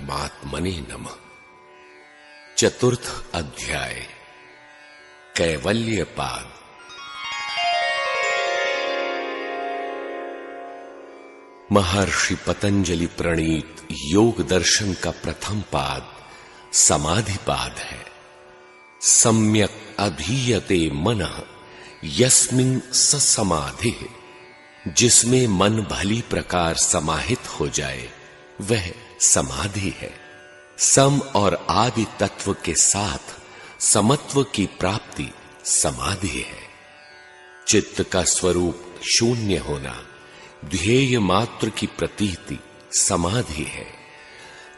परमात्मने नमः। चतुर्थ अध्याय कैवल्य पाद। महर्षि पतंजलि प्रणीत योग दर्शन का प्रथम पाद समाधि पाद है। सम्यक अधीयते मनः यस्मिन् स समाधिः, जिसमें मन भली प्रकार समाहित हो जाए वह समाधि है। सम और आदि तत्व के साथ समत्व की प्राप्ति समाधि है। चित्त का स्वरूप शून्य होना, ध्येय मात्र की प्रतीति समाधि है,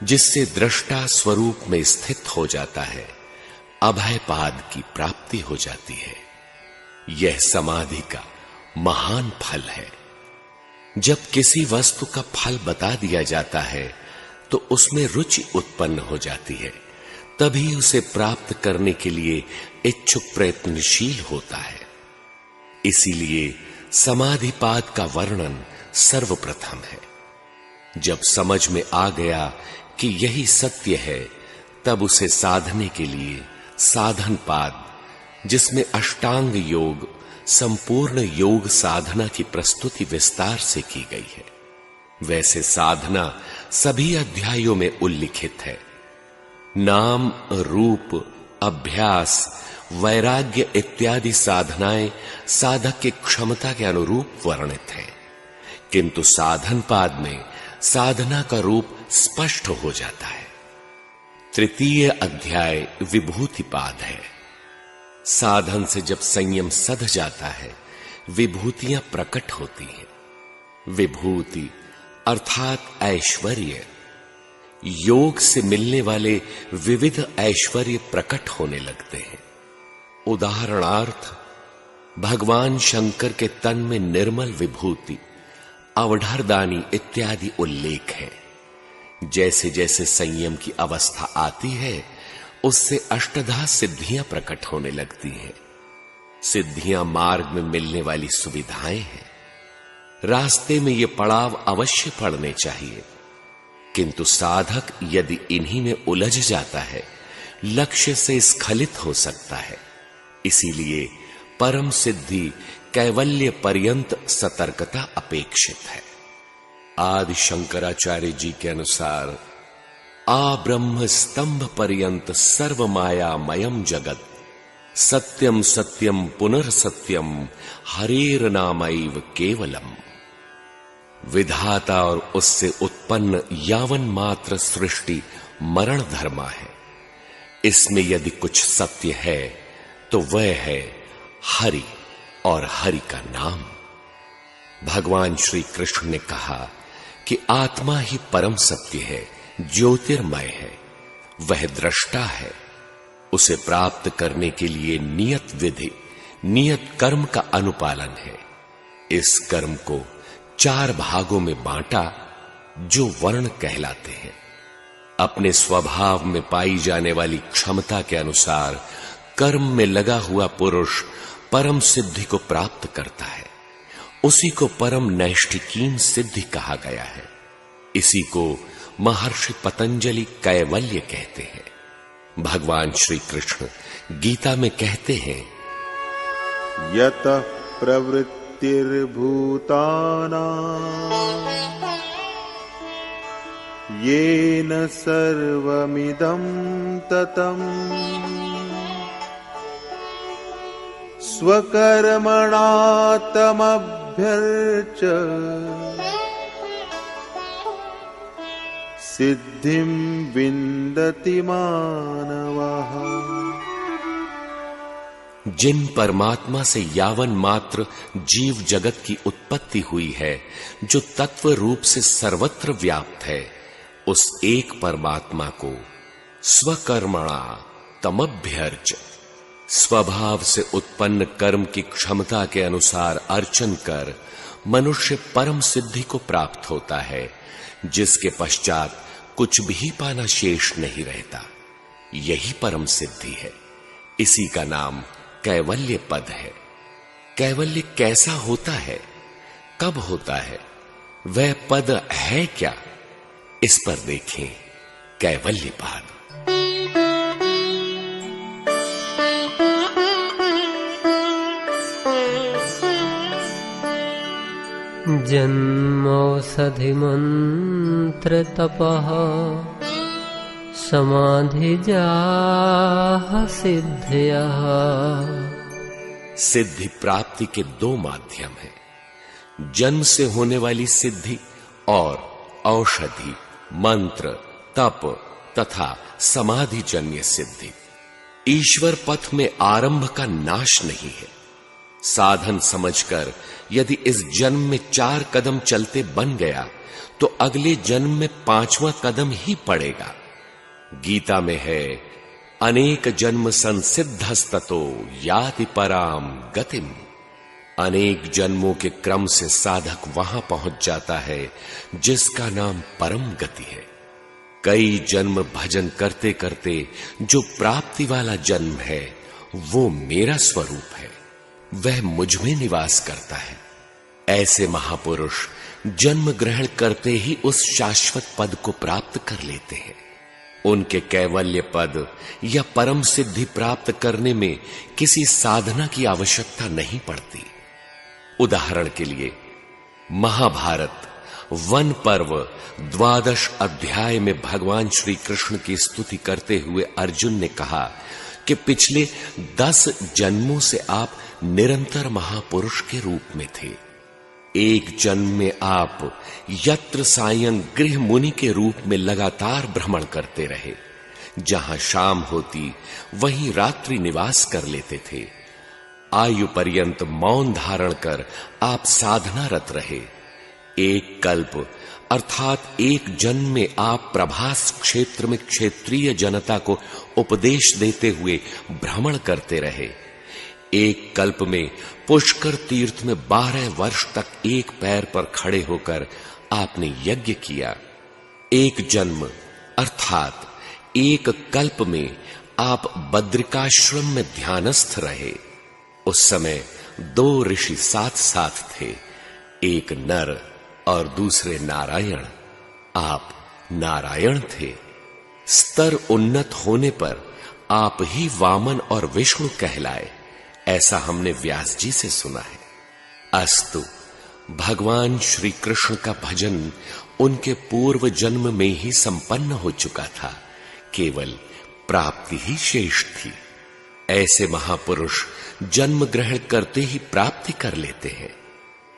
जिससे दृष्टा स्वरूप में स्थित हो जाता है। अभय पाद की प्राप्ति हो जाती है। यह समाधि का महान फल है। जब किसी वस्तु का फल बता दिया जाता है तो उसमें रुचि उत्पन्न हो जाती है, तभी उसे प्राप्त करने के लिए इच्छुक प्रयत्नशील होता है। इसीलिए समाधिपाद का वर्णन सर्वप्रथम है। जब समझ में आ गया कि यही सत्य है, तब उसे साधने के लिए साधन पाद, जिसमें अष्टांग योग, संपूर्ण योग साधना की प्रस्तुति विस्तार से की गई है। वैसे साधना सभी अध्यायों में उल्लिखित है। नाम, रूप, अभ्यास, वैराग्य इत्यादि साधनाएं साधक की क्षमता के अनुरूप वर्णित हैं, किंतु साधन पाद में साधना का रूप स्पष्ट हो जाता है। तृतीय अध्याय विभूति पाद है। साधन से जब संयम सध जाता है, विभूतियां प्रकट होती हैं। विभूति अर्थात ऐश्वर्य, योग से मिलने वाले विविध ऐश्वर्य प्रकट होने लगते हैं। उदाहरणार्थ भगवान शंकर के तन में निर्मल विभूति, अवढरदानी इत्यादि उल्लेख है। जैसे जैसे संयम की अवस्था आती है, उससे अष्टधा सिद्धियां प्रकट होने लगती हैं। सिद्धियां मार्ग में मिलने वाली सुविधाएं हैं। रास्ते में ये पड़ाव अवश्य पड़ने चाहिए, किंतु साधक यदि इन्हीं में उलझ जाता है, लक्ष्य से स्खलित हो सकता है। इसीलिए परम सिद्धि कैवल्य पर्यंत सतर्कता अपेक्षित है। आदि शंकराचार्य जी के अनुसार आ ब्रह्म स्तंभ पर्यंत सर्व मायामयम जगत, सत्यम सत्यम पुनर्सत्यम हरेर नामैव केवलम। विधाता और उससे उत्पन्न यावन मात्र सृष्टि मरण धर्मा है। इसमें यदि कुछ सत्य है तो वह है हरि और हरि का नाम। भगवान श्री कृष्ण ने कहा कि आत्मा ही परम सत्य है, ज्योतिर्मय है, वह दृष्टा है। उसे प्राप्त करने के लिए नियत विधि, नियत कर्म का अनुपालन है। इस कर्म को 4 भागों में बांटा, जो वर्ण कहलाते हैं। अपने स्वभाव में पाई जाने वाली क्षमता के अनुसार कर्म में लगा हुआ पुरुष परम सिद्धि को प्राप्त करता है। उसी को परम नैष्ठिकीन सिद्धि कहा गया है। इसी को महर्षि पतंजलि कैवल्य कहते हैं। भगवान श्री कृष्ण गीता में कहते हैं, यत प्रवृत्तिर्भूतानां येन सर्वमिदं ततम् स्वकर्मणा तमभ्यर्च सिद्धिं विन्दति मानवः। जिन परमात्मा से यावन मात्र जीव जगत की उत्पत्ति हुई है, जो तत्व रूप से सर्वत्र व्याप्त है, उस एक परमात्मा को स्वकर्मणा तमभ्यर्च, स्वभाव से उत्पन्न कर्म की क्षमता के अनुसार अर्चन कर मनुष्य परम सिद्धि को प्राप्त होता है, जिसके पश्चात कुछ भी पाना शेष नहीं रहता। यही परम सिद्धि है। इसी का नाम कैवल्य पद है। कैवल्य कैसा होता है, कब होता है, वह पद है क्या, इस पर देखें। कैवल्यपाद। जन्मौषधि मंत्र तपः समाधिजाः सिद्धयः। सिद्धि प्राप्ति के दो माध्यम हैं, जन्म से होने वाली सिद्धि और औषधि, मंत्र, तप तथा समाधि जन्य सिद्धि। ईश्वर पथ में आरंभ का नाश नहीं है। साधन समझकर यदि इस जन्म में 4 कदम चलते बन गया तो अगले जन्म में 5वां कदम ही पड़ेगा। गीता में है, अनेक जन्म संसिद्धस्ततो याति पराम गतिम। अनेक जन्मों के क्रम से साधक वहां पहुंच जाता है जिसका नाम परम गति है। कई जन्म भजन करते करते जो प्राप्ति वाला जन्म है वो मेरा स्वरूप है, वह मुझ में निवास करता है। ऐसे महापुरुष जन्म ग्रहण करते ही उस शाश्वत पद को प्राप्त कर लेते हैं। उनके कैवल्य पद या परम सिद्धि प्राप्त करने में किसी साधना की आवश्यकता नहीं पड़ती। उदाहरण के लिए महाभारत वन पर्व 12 अध्याय में भगवान श्री कृष्ण की स्तुति करते हुए अर्जुन ने कहा कि पिछले 10 जन्मों से आप निरंतर महापुरुष के रूप में थे। एक जन्म में आप यत्र सायं गृह मुनि के रूप में लगातार भ्रमण करते रहे। जहां शाम होती वहीं रात्रि निवास कर लेते थे। आयु पर्यंत मौन धारण कर आप साधनारत रहे। एक कल्प अर्थात एक जन्म में आप प्रभास क्षेत्र में क्षेत्रीय जनता को उपदेश देते हुए भ्रमण करते रहे। एक कल्प में पुष्कर तीर्थ में 12 वर्ष तक एक पैर पर खड़े होकर आपने यज्ञ किया। एक जन्म अर्थात एक कल्प में आप बद्रिकाश्रम में ध्यानस्थ रहे। उस समय 2 ऋषि साथ साथ थे, एक नर और दूसरे नारायण। आप नारायण थे। स्तर उन्नत होने पर आप ही वामन और विष्णु कहलाए, ऐसा हमने व्यास जी से सुना है। अस्तु, भगवान श्री कृष्ण का भजन उनके पूर्व जन्म में ही संपन्न हो चुका था, केवल प्राप्ति ही शेष थी। ऐसे महापुरुष जन्म ग्रहण करते ही प्राप्ति कर लेते हैं।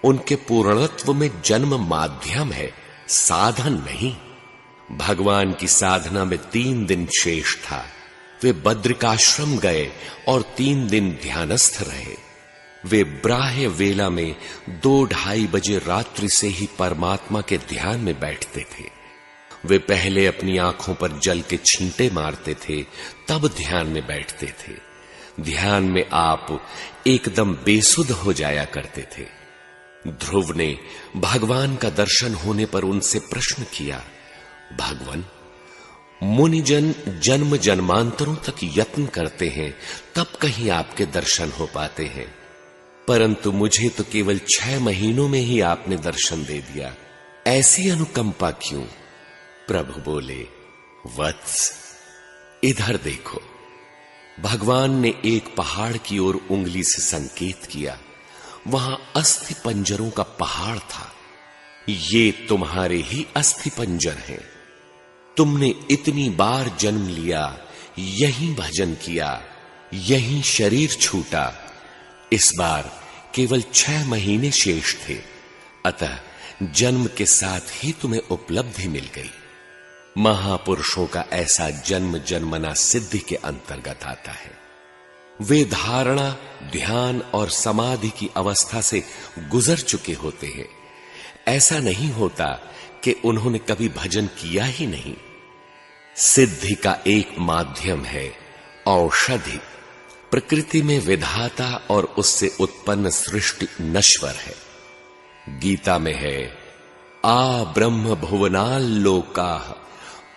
उनके पूर्णत्व में जन्म माध्यम है, साधन नहीं। भगवान की साधना में 3 दिन शेष था। वे बद्रिकाश्रम गए और 3 दिन ध्यानस्थ रहे। वे ब्राह्य वेला में 2-2:30 बजे रात्रि से ही परमात्मा के ध्यान में बैठते थे। वे पहले अपनी आंखों पर जल के छींटे मारते थे, तब ध्यान में बैठते थे। ध्यान में आप एकदम बेसुध हो जाया करते थे। ध्रुव ने भगवान का दर्शन होने पर उनसे प्रश्न किया, भगवान, मुनिजन जन्म जन्मांतरों तक यत्न करते हैं तब कहीं आपके दर्शन हो पाते हैं, परंतु मुझे तो केवल 6 महीनों में ही आपने दर्शन दे दिया, ऐसी अनुकंपा क्यों? प्रभु बोले, वत्स, इधर देखो। भगवान ने एक पहाड़ की ओर उंगली से संकेत किया। वहां अस्थि पंजरों का पहाड़ था। ये तुम्हारे ही अस्थि पंजर हैं। तुमने इतनी बार जन्म लिया, यहीं भजन किया, यहीं शरीर छूटा। इस बार केवल 6 महीने शेष थे, अतः जन्म के साथ ही तुम्हें उपलब्धि मिल गई। महापुरुषों का ऐसा जन्म जन्मना सिद्धि के अंतर्गत आता है। वे धारणा, ध्यान और समाधि की अवस्था से गुजर चुके होते हैं। ऐसा नहीं होता कि उन्होंने कभी भजन किया ही नहीं। सिद्धि का एक माध्यम है औषधि। प्रकृति में विधाता और उससे उत्पन्न सृष्टि नश्वर है। गीता में है, आ ब्रह्म भुवनाल्लोकाः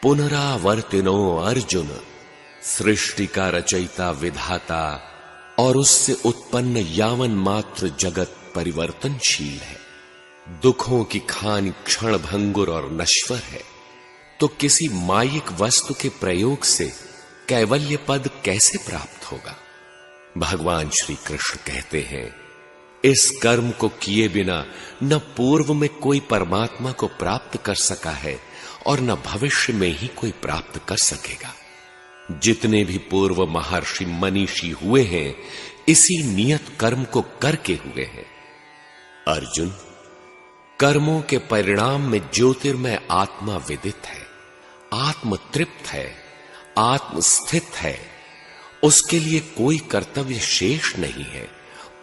पुनरावर्तिनो अर्जुन। सृष्टि का रचयिता विधाता और उससे उत्पन्न यावन मात्र जगत परिवर्तनशील है। दुखों की खान क्षण भंगुर और नश्वर है। तो किसी मायिक वस्तु के प्रयोग से कैवल्य पद कैसे प्राप्त होगा? भगवान श्री कृष्ण कहते हैं, इस कर्म को किए बिना न पूर्व में कोई परमात्मा को प्राप्त कर सका है और न भविष्य में ही कोई प्राप्त कर सकेगा। जितने भी पूर्व महर्षि मनीषी हुए हैं, इसी नियत कर्म को करके हुए हैं। अर्जुन, कर्मों के परिणाम में ज्योतिर्मय आत्मा विदित है, आत्म तृप्त है, आत्म स्थित है। उसके लिए कोई कर्तव्य शेष नहीं है,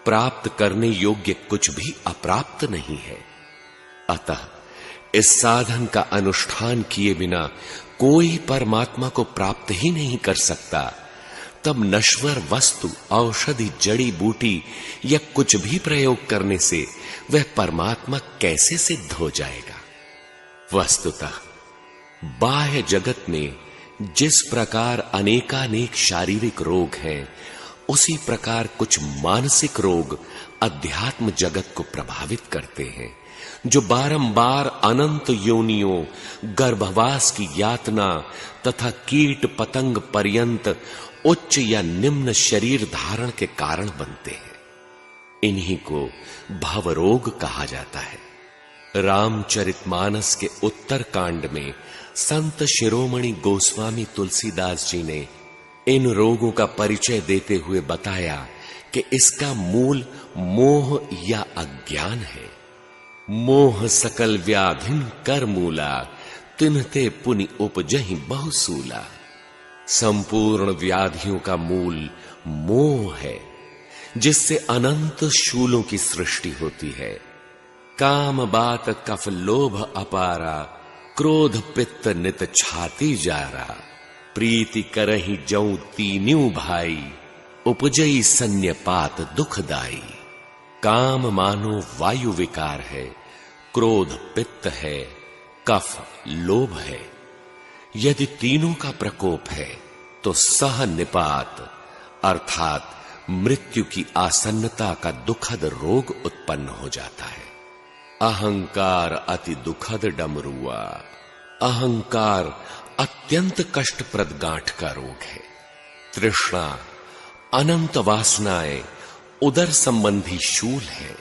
प्राप्त करने योग्य कुछ भी अप्राप्त नहीं है। अतः इस साधन का अनुष्ठान किए बिना कोई परमात्मा को प्राप्त ही नहीं कर सकता। तब नश्वर वस्तु, औषधि, जड़ी बूटी या कुछ भी प्रयोग करने से वह परमात्मा कैसे सिद्ध हो जाएगा? वस्तुतः बाह्य जगत में जिस प्रकार अनेकानेक शारीरिक रोग हैं, उसी प्रकार कुछ मानसिक रोग अध्यात्म जगत को प्रभावित करते हैं, जो बारंबार अनंत योनियों, गर्भवास की यातना तथा कीट पतंग पर्यंत उच्च या निम्न शरीर धारण के कारण बनते हैं। इन्हीं को भवरोग कहा जाता है। रामचरितमानस के उत्तर कांड में संत शिरोमणि गोस्वामी तुलसीदास जी ने इन रोगों का परिचय देते हुए बताया कि इसका मूल मोह या अज्ञान है। मोह सकल व्याधिन कर मूला, तिन्हते पुनि उपजहि बहुसूला। संपूर्ण व्याधियों का मूल मोह है, जिससे अनंत शूलों की सृष्टि होती है। काम बात कफ लोभ अपारा, क्रोध पित्त नित छाती जारा। प्रीति करहि जऊ तीन्यू भाई, उपजई सन्यपात दुखदाई। काम मानो वायु विकार है, क्रोध पित्त है, कफ लोभ है। यदि तीनों का प्रकोप है तो सह निपात अर्थात मृत्यु की आसन्नता का दुखद रोग उत्पन्न हो जाता है। अहंकार अति दुखद डमरुआ। अहंकार अत्यंत कष्टप्रद गांठ का रोग है। तृष्णा अनंत वासनाएं उदर संबंधी शूल है।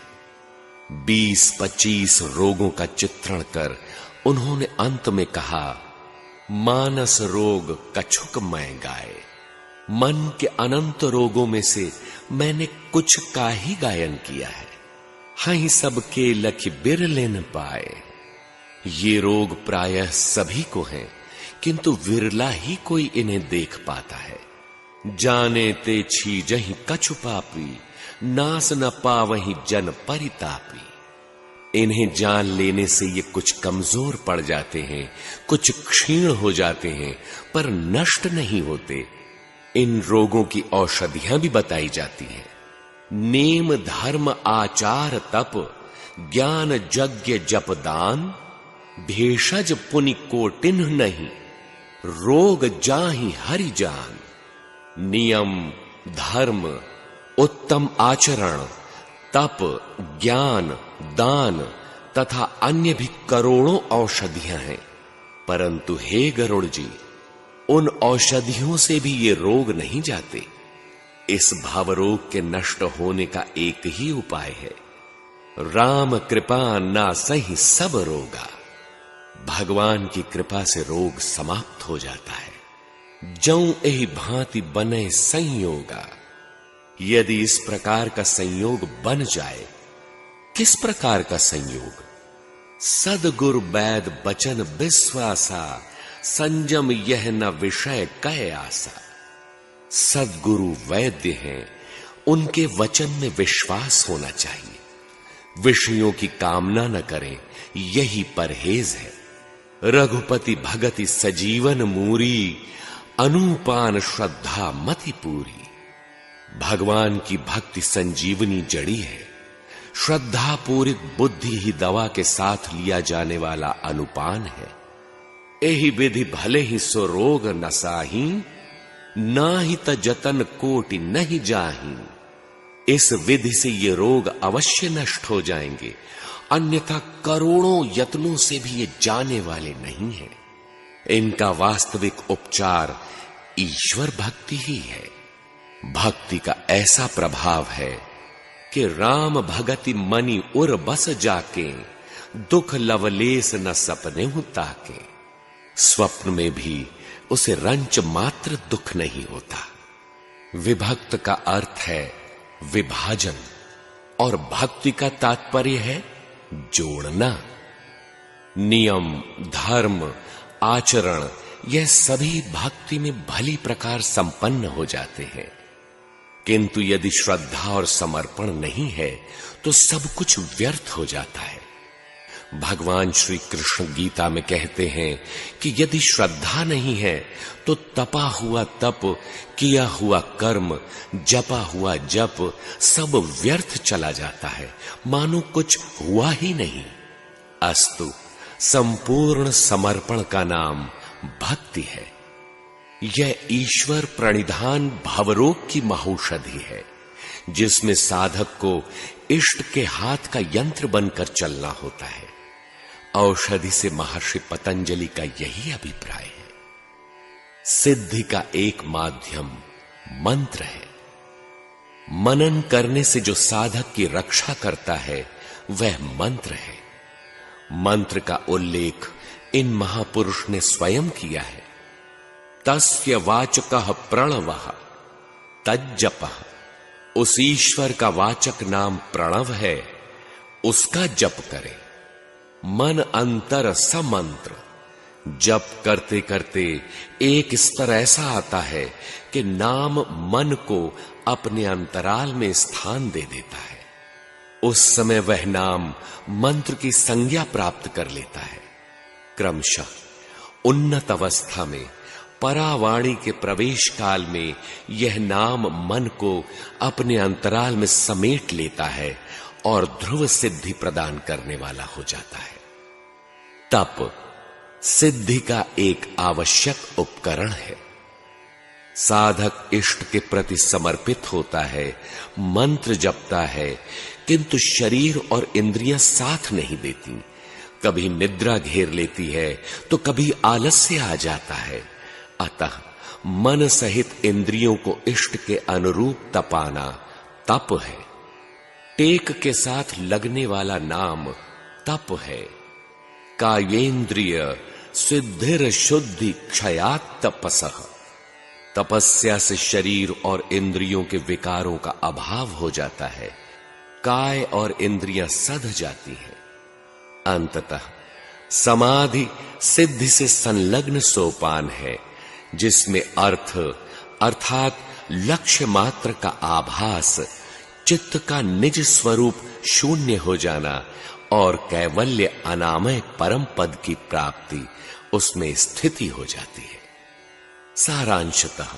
20-25 रोगों का चित्रण कर उन्होंने अंत में कहा, मानस रोग कछुक मैं गाए। मन के अनंत रोगों में से मैंने कुछ का ही गायन किया है। हई सबके लख बिरले न पाए। ये रोग प्रायः सभी को हैं, किंतु विरला ही कोई इन्हें देख पाता है। जाने ते छीजहि कछु पापी, नास न पावहि जन परितापी। इन्हें जान लेने से ये कुछ कमजोर पड़ जाते हैं, कुछ क्षीण हो जाते हैं, पर नष्ट नहीं होते। इन रोगों की औषधियां भी बताई जाती हैं। नेम धर्म आचार तप, ज्ञान यज्ञ जप दान। भेषज पुनि कोटिन्ह नहीं, रोग जाहि हरि जान। नियम धर्म उत्तम आचरण, तप, ज्ञान, दान तथा अन्य भी करोड़ों औषधियां हैं, परंतु हे गरुड़ जी, उन औषधियों से भी ये रोग नहीं जाते। इस भावरोग के नष्ट होने का एक ही उपाय है, राम कृपा ना सही सब रोगा। भगवान की कृपा से रोग समाप्त हो जाता है। जऊं एहि भांति बने संयोगा। यदि इस प्रकार का संयोग बन जाए, किस प्रकार का संयोग? सदगुरु वैद बचन विश्वासा, संयम यह न विषय कह आसा। सदगुरु वैद्य हैं, उनके वचन में विश्वास होना चाहिए। विषयों की कामना न करें, यही परहेज है। रघुपति भगति सजीवन मूरी, अनुपान श्रद्धा मति पूरी। भगवान की भक्ति संजीवनी जड़ी है। श्रद्धा पूरित बुद्धि ही दवा के साथ लिया जाने वाला अनुपान है। एहि विधि भले ही सो रोग नसाही, ना ही त जतन कोटि नहीं जाही। इस विधि से ये रोग अवश्य नष्ट हो जाएंगे, अन्यथा करोड़ों यत्नों से भी ये जाने वाले नहीं हैं। इनका वास्तविक उपचार ईश्वर भक्ति ही है। भक्ति का ऐसा प्रभाव है कि राम भगति मनि उर बस जाके, दुख लवलेस न सपने ताके। स्वप्न में भी उसे रंच मात्र दुख नहीं होता। विभक्त का अर्थ है विभाजन और भक्ति का तात्पर्य है जोड़ना। नियम, धर्म, आचरण यह सभी भक्ति में भली प्रकार संपन्न हो जाते हैं, किंतु यदि श्रद्धा और समर्पण नहीं है तो सब कुछ व्यर्थ हो जाता है। भगवान श्री कृष्ण गीता में कहते हैं कि यदि श्रद्धा नहीं है तो तपा हुआ तप, किया हुआ कर्म, जपा हुआ जप सब व्यर्थ चला जाता है, मानो कुछ हुआ ही नहीं। अस्तु, संपूर्ण समर्पण का नाम भक्ति है। यह ईश्वर प्रणिधान भवरोग की महौषधि है, जिसमें साधक को इष्ट के हाथ का यंत्र बनकर चलना होता है। औषधि से महर्षि पतंजलि का यही अभिप्राय है। सिद्धि का एक माध्यम मंत्र है। मनन करने से जो साधक की रक्षा करता है वह मंत्र है। मंत्र का उल्लेख इन महापुरुष ने स्वयं किया है। तस्य वाचकः प्रणवः तज्जपः। उस ईश्वर का वाचक नाम प्रणव है, उसका जप करें। मन अंतर समंत्र। जप करते करते एक स्तर ऐसा आता है कि नाम मन को अपने अंतराल में स्थान दे देता है। उस समय वह नाम मंत्र की संज्ञा प्राप्त कर लेता है। क्रमशः उन्नत अवस्था में परावाणी के प्रवेश काल में यह नाम मन को अपने अंतराल में समेट लेता है और ध्रुव सिद्धि प्रदान करने वाला हो जाता है। तप सिद्धि का एक आवश्यक उपकरण है। साधक इष्ट के प्रति समर्पित होता है, मंत्र जपता है, किंतु शरीर और इंद्रियां साथ नहीं देती। कभी निद्रा घेर लेती है तो कभी आलस्य आ जाता है। अतः मन सहित इंद्रियों को इष्ट के अनुरूप तपाना तप है। टेक के साथ लगने वाला नाम तप है। कायेन्द्रिय सिद्धिर शुद्धि क्षयात् तपसः। तपस्या से शरीर और इंद्रियों के विकारों का अभाव हो जाता है, काय और इंद्रियां सध जाती हैं। अंततः समाधि सिद्धि से संलग्न सोपान है, जिसमें अर्थ अर्थात लक्ष्य मात्र का आभास, चित्त का निज स्वरूप शून्य हो जाना और कैवल्य अनामय परम पद की प्राप्ति उसमें स्थिति हो जाती है। सारांशतः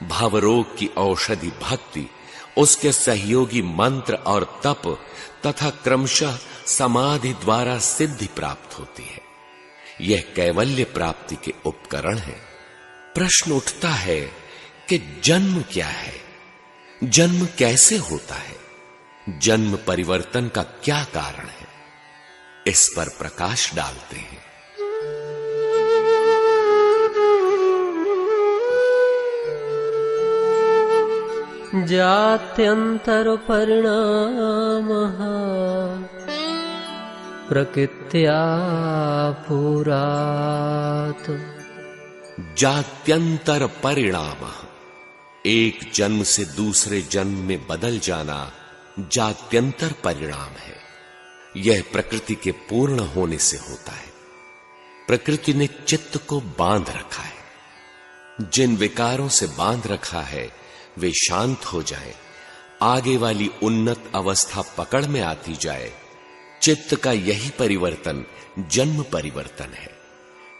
भावरोग की औषधि भक्ति, उसके सहयोगी मंत्र और तप तथा क्रमशः समाधि द्वारा सिद्धि प्राप्त होती है। यह कैवल्य प्राप्ति के उपकरण है। प्रश्न उठता है कि जन्म क्या है? जन्म कैसे होता है? जन्म परिवर्तन का क्या कारण है? इस पर प्रकाश डालते हैं। जात्यंतर परिणामः प्रकृत्या पुरात्। जात्यंतर परिणामः, एक जन्म से दूसरे जन्म में बदल जाना जात्यंतर परिणाम है। यह प्रकृति के पूर्ण होने से होता है। प्रकृति ने चित्त को बांध रखा है। जिन विकारों से बांध रखा है वे शांत हो जाए, आगे वाली उन्नत अवस्था पकड़ में आती जाए। चित्त का यही परिवर्तन जन्म परिवर्तन है।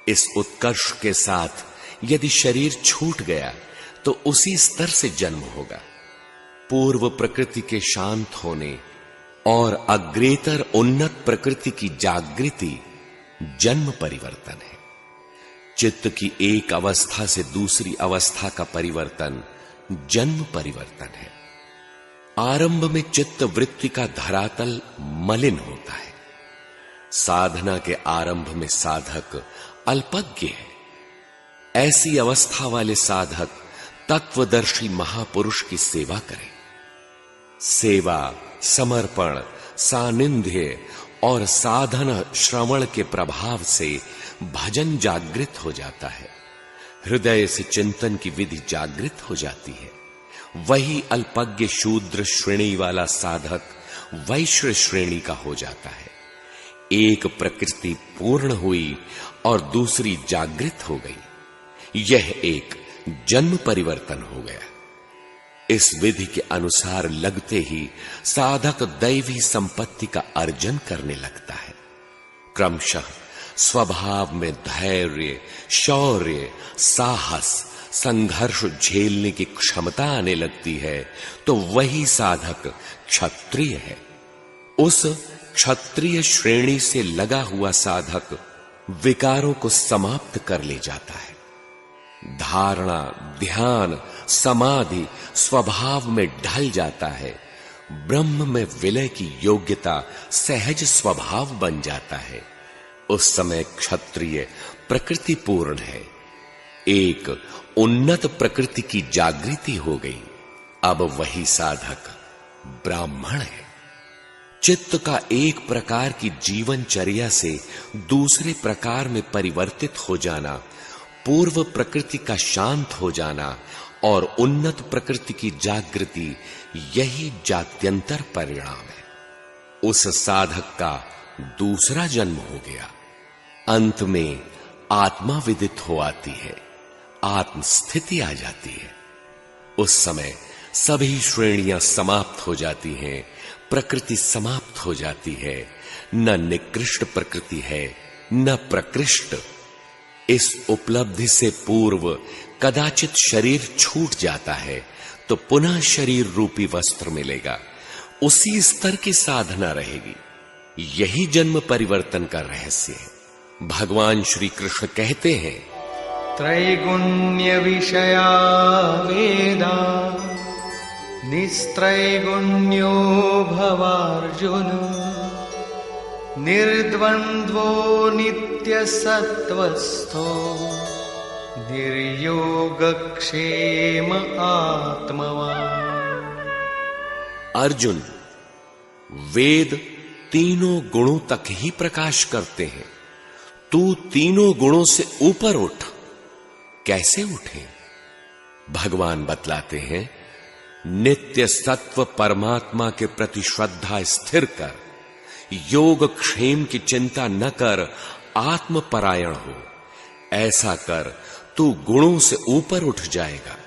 इस उत्कर्ष के साथ यदि शरीर छूट गया तो उसी स्तर से जन्म होगा। पूर्व प्रकृति के शांत होने और अग्रेतर उन्नत प्रकृति की जागृति जन्म परिवर्तन है। चित्त की एक अवस्था से दूसरी अवस्था का परिवर्तन जन्म परिवर्तन है। आरंभ में चित्त वृत्ति का धरातल मलिन होता है। साधना के आरंभ में साधक अल्पज्ञ है, ऐसी अवस्था वाले साधक तत्वदर्शी महापुरुष की सेवा करें। सेवा, समर्पण, सानिध्य और साधन श्रवण के प्रभाव से भजन जागृत हो जाता है। हृदय से चिंतन की विधि जागृत हो जाती है। वही अल्पज्ञ शूद्र श्रेणी वाला साधक वैश्य श्रेणी का हो जाता है। एक प्रकृति पूर्ण हुई और दूसरी जागृत हो गई। यह एक जन्म परिवर्तन हो गया। इस विधि के अनुसार लगते ही साधक दैवी संपत्ति का अर्जन करने लगता है। क्रमशः स्वभाव में धैर्य, शौर्य, साहस, संघर्ष झेलने की क्षमता आने लगती है, तो वही साधक क्षत्रिय है। उस क्षत्रिय श्रेणी से लगा हुआ साधक विकारों को समाप्त कर ले जाता है। धारणा, ध्यान, समाधि स्वभाव में ढल जाता है। ब्रह्म में विलय की योग्यता सहज स्वभाव बन जाता है। उस समय क्षत्रिय प्रकृति पूर्ण है। एक उन्नत प्रकृति की जागृति हो गई। अब वही साधक ब्राह्मण है। चित्त का एक प्रकार की जीवनचर्या से दूसरे प्रकार में परिवर्तित हो जाना, पूर्व प्रकृति का शांत हो जाना और उन्नत प्रकृति की जागृति, यही जात्यंतर परिणाम है। उस साधक का दूसरा जन्म हो गया। अंत में आत्मा विदित हो आती है, आत्म स्थिति आ जाती है। उस समय सभी श्रेणियां समाप्त हो जाती हैं, प्रकृति समाप्त हो जाती है। न निकृष्ट प्रकृति है, न प्रकृष्ट। इस उपलब्धि से पूर्व कदाचित शरीर छूट जाता है, तो पुनः शरीर रूपी वस्त्र मिलेगा। उसी स्तर की साधना रहेगी। यही जन्म परिवर्तन का रहस्य है। भगवान श्री कृष्ण कहते हैं, त्रैगुण्य विषया वेदा निस्त्रैगुण्यो भवार्जुन निर्द्वन्द्वो नित्य सत्वस्थो निर्योगक्षेम आत्मवान्। अर्जुन, वेद तीनों गुणों तक ही प्रकाश करते हैं। तू तीनों गुणों से ऊपर उठ। कैसे उठे? भगवान बतलाते हैं, नित्य सत्व परमात्मा के प्रति श्रद्धा स्थिर कर, योग क्षेम की चिंता न कर, आत्मपरायण हो। ऐसा कर तू गुणों से ऊपर उठ जाएगा।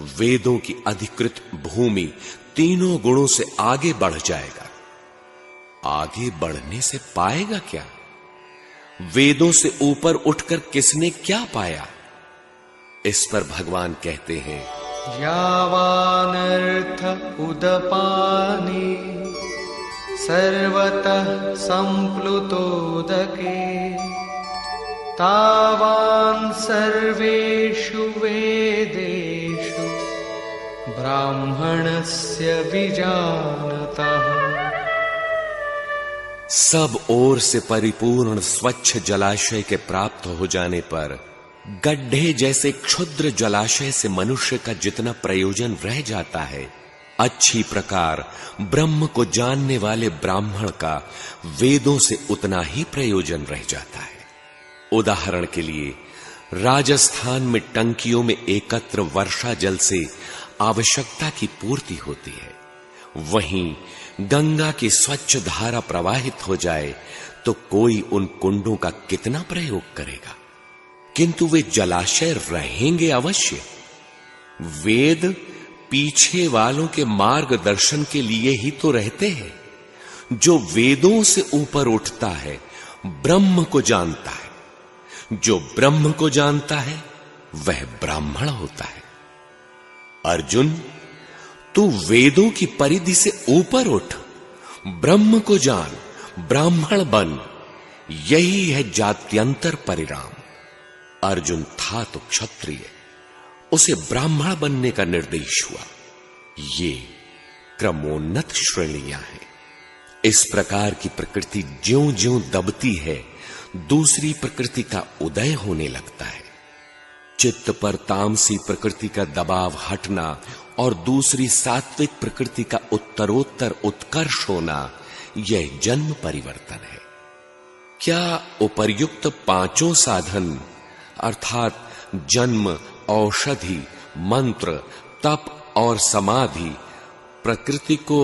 वेदों की अधिकृत भूमि तीनों गुणों से आगे बढ़ जाएगा। आगे बढ़ने से पाएगा क्या? वेदों से ऊपर उठकर किसने क्या पाया? इस पर भगवान कहते हैं, यावानर्थ उदपाने सर्वतः संप्लुतोदके तावान् सर्वेषु वेदेषु ब्राह्मणस्य विजानतः। सब ओर से परिपूर्ण स्वच्छ जलाशय के प्राप्त हो जाने पर गड्ढे जैसे क्षुद्र जलाशय से मनुष्य का जितना प्रयोजन रह जाता है, अच्छी प्रकार ब्रह्म को जानने वाले ब्राह्मण का वेदों से उतना ही प्रयोजन रह जाता है। उदाहरण के लिए, राजस्थान में टंकियों में एकत्र वर्षा जल से आवश्यकता की पूर्ति होती है। वहीं गंगा की स्वच्छ धारा प्रवाहित हो जाए तो कोई उन कुंडों का कितना प्रयोग करेगा, किंतु वे जलाशय रहेंगे अवश्य। वेद पीछे वालों के मार्गदर्शन के लिए ही तो रहते हैं। जो वेदों से ऊपर उठता है ब्रह्म को जानता है। जो ब्रह्म को जानता है वह ब्राह्मण होता है। अर्जुन, तू वेदों की परिधि से ऊपर उठ, ब्रह्म को जान, ब्राह्मण बन। यही है जात्यंतर परिणाम। अर्जुन था तो क्षत्रिय, उसे ब्राह्मण बनने का निर्देश हुआ। ये क्रमोन्नत श्रेणियां हैं। इस प्रकार की प्रकृति ज्यों-ज्यों दबती है, दूसरी प्रकृति का उदय होने लगता है। चित्त पर तामसी प्रकृति का दबाव हटना और दूसरी सात्विक प्रकृति का उत्तरोत्तर उत्कर्ष होना, यह जन्म परिवर्तन है। क्या उपर्युक्त पांचों साधन अर्थात जन्म, औषधि, मंत्र, तप और समाधि प्रकृति को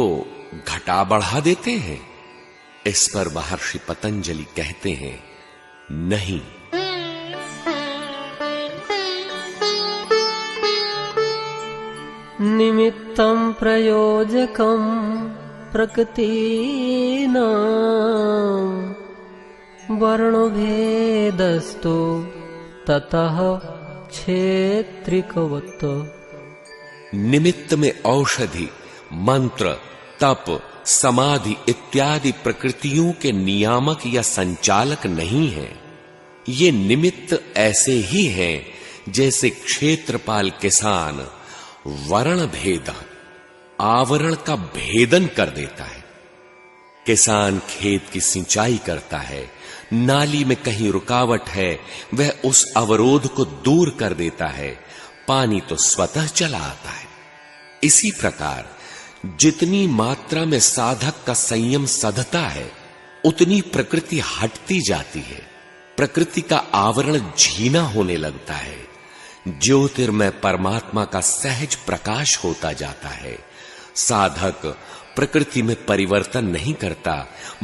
घटा बढ़ा देते हैं? इस पर महर्षि पतंजलि कहते हैं, नहीं। निमित्तं प्रयोजकं प्रकृतीनां वर्णभेदस्तु ततः क्षेत्रिकवत्। निमित्त में औषधि, मंत्र, तप, समाधि इत्यादि प्रकृतियों के नियामक या संचालक नहीं हैं। ये निमित्त ऐसे ही हैं जैसे क्षेत्रपाल किसान वर्ण भेद, आवरण का भेदन कर देता है। किसान खेत की सिंचाई करता है, नाली में कहीं रुकावट है, वह उस अवरोध को दूर कर देता है, पानी तो स्वतः चला आता है। इसी प्रकार जितनी मात्रा में साधक का संयम सधता है, उतनी प्रकृति हटती जाती है, प्रकृति का आवरण झीना होने लगता है, ज्योतिर्मय परमात्मा का सहज प्रकाश होता जाता है। साधक प्रकृति में परिवर्तन नहीं करता,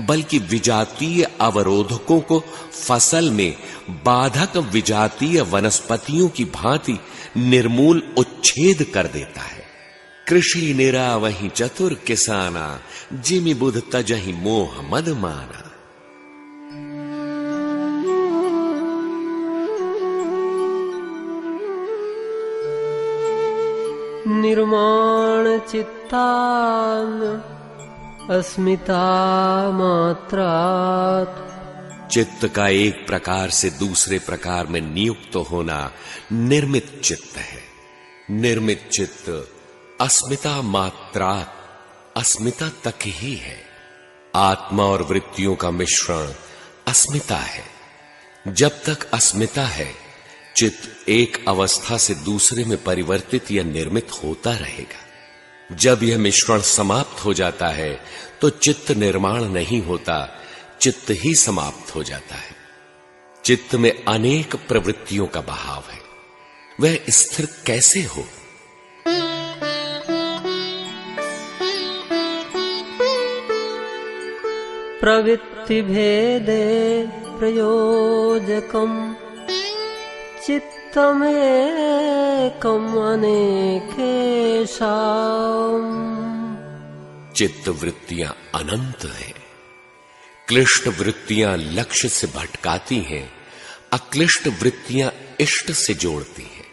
बल्कि विजातीय अवरोधकों को फसल में बाधक विजातीय वनस्पतियों की भांति निर्मूल उच्छेद कर देता है। कृषि निरा वही चतुर किसाना, जिमि बुध तजहि मोह मद माना। निर्माण चित्तान अस्मिता मात्रात्। चित्त का एक प्रकार से दूसरे प्रकार में नियुक्त होना निर्मित चित्त है। निर्मित चित्त अस्मिता मात्रात्, अस्मिता तक ही है। आत्मा और वृत्तियों का मिश्रण अस्मिता है। जब तक अस्मिता है, चित्त एक अवस्था से दूसरे में परिवर्तित या निर्मित होता रहेगा। जब यह मिश्रण समाप्त हो जाता है तो चित्त निर्माण नहीं होता, चित्त ही समाप्त हो जाता है। चित्त में अनेक प्रवृत्तियों का बहाव है, वह स्थिर कैसे हो? प्रवृत्ति भेदे प्रयोजकम चित्तमेकम अनेकेषाम्। चित्त वृत्तियां अनंत हैं। क्लिष्ट वृत्तियां लक्ष्य से भटकाती हैं, अक्लिष्ट वृत्तियां इष्ट से जोड़ती हैं।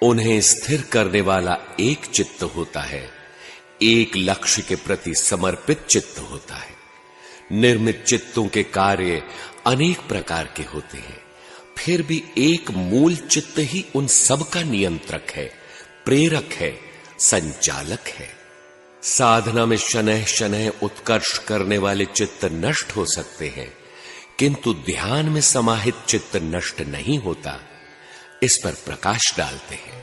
उन्हें स्थिर करने वाला एक चित्त होता है, एक लक्ष्य के प्रति समर्पित चित्त होता है। निर्मित चित्तों के कार्य अनेक प्रकार के होते हैं, फिर भी एक मूल चित्त ही उन सब का नियंत्रक है, प्रेरक है, संचालक है। साधना में शनैः शनैः उत्कर्ष करने वाले चित्त नष्ट हो सकते हैं, किंतु ध्यान में समाहित चित्त नष्ट नहीं होता। इस पर प्रकाश डालते हैं।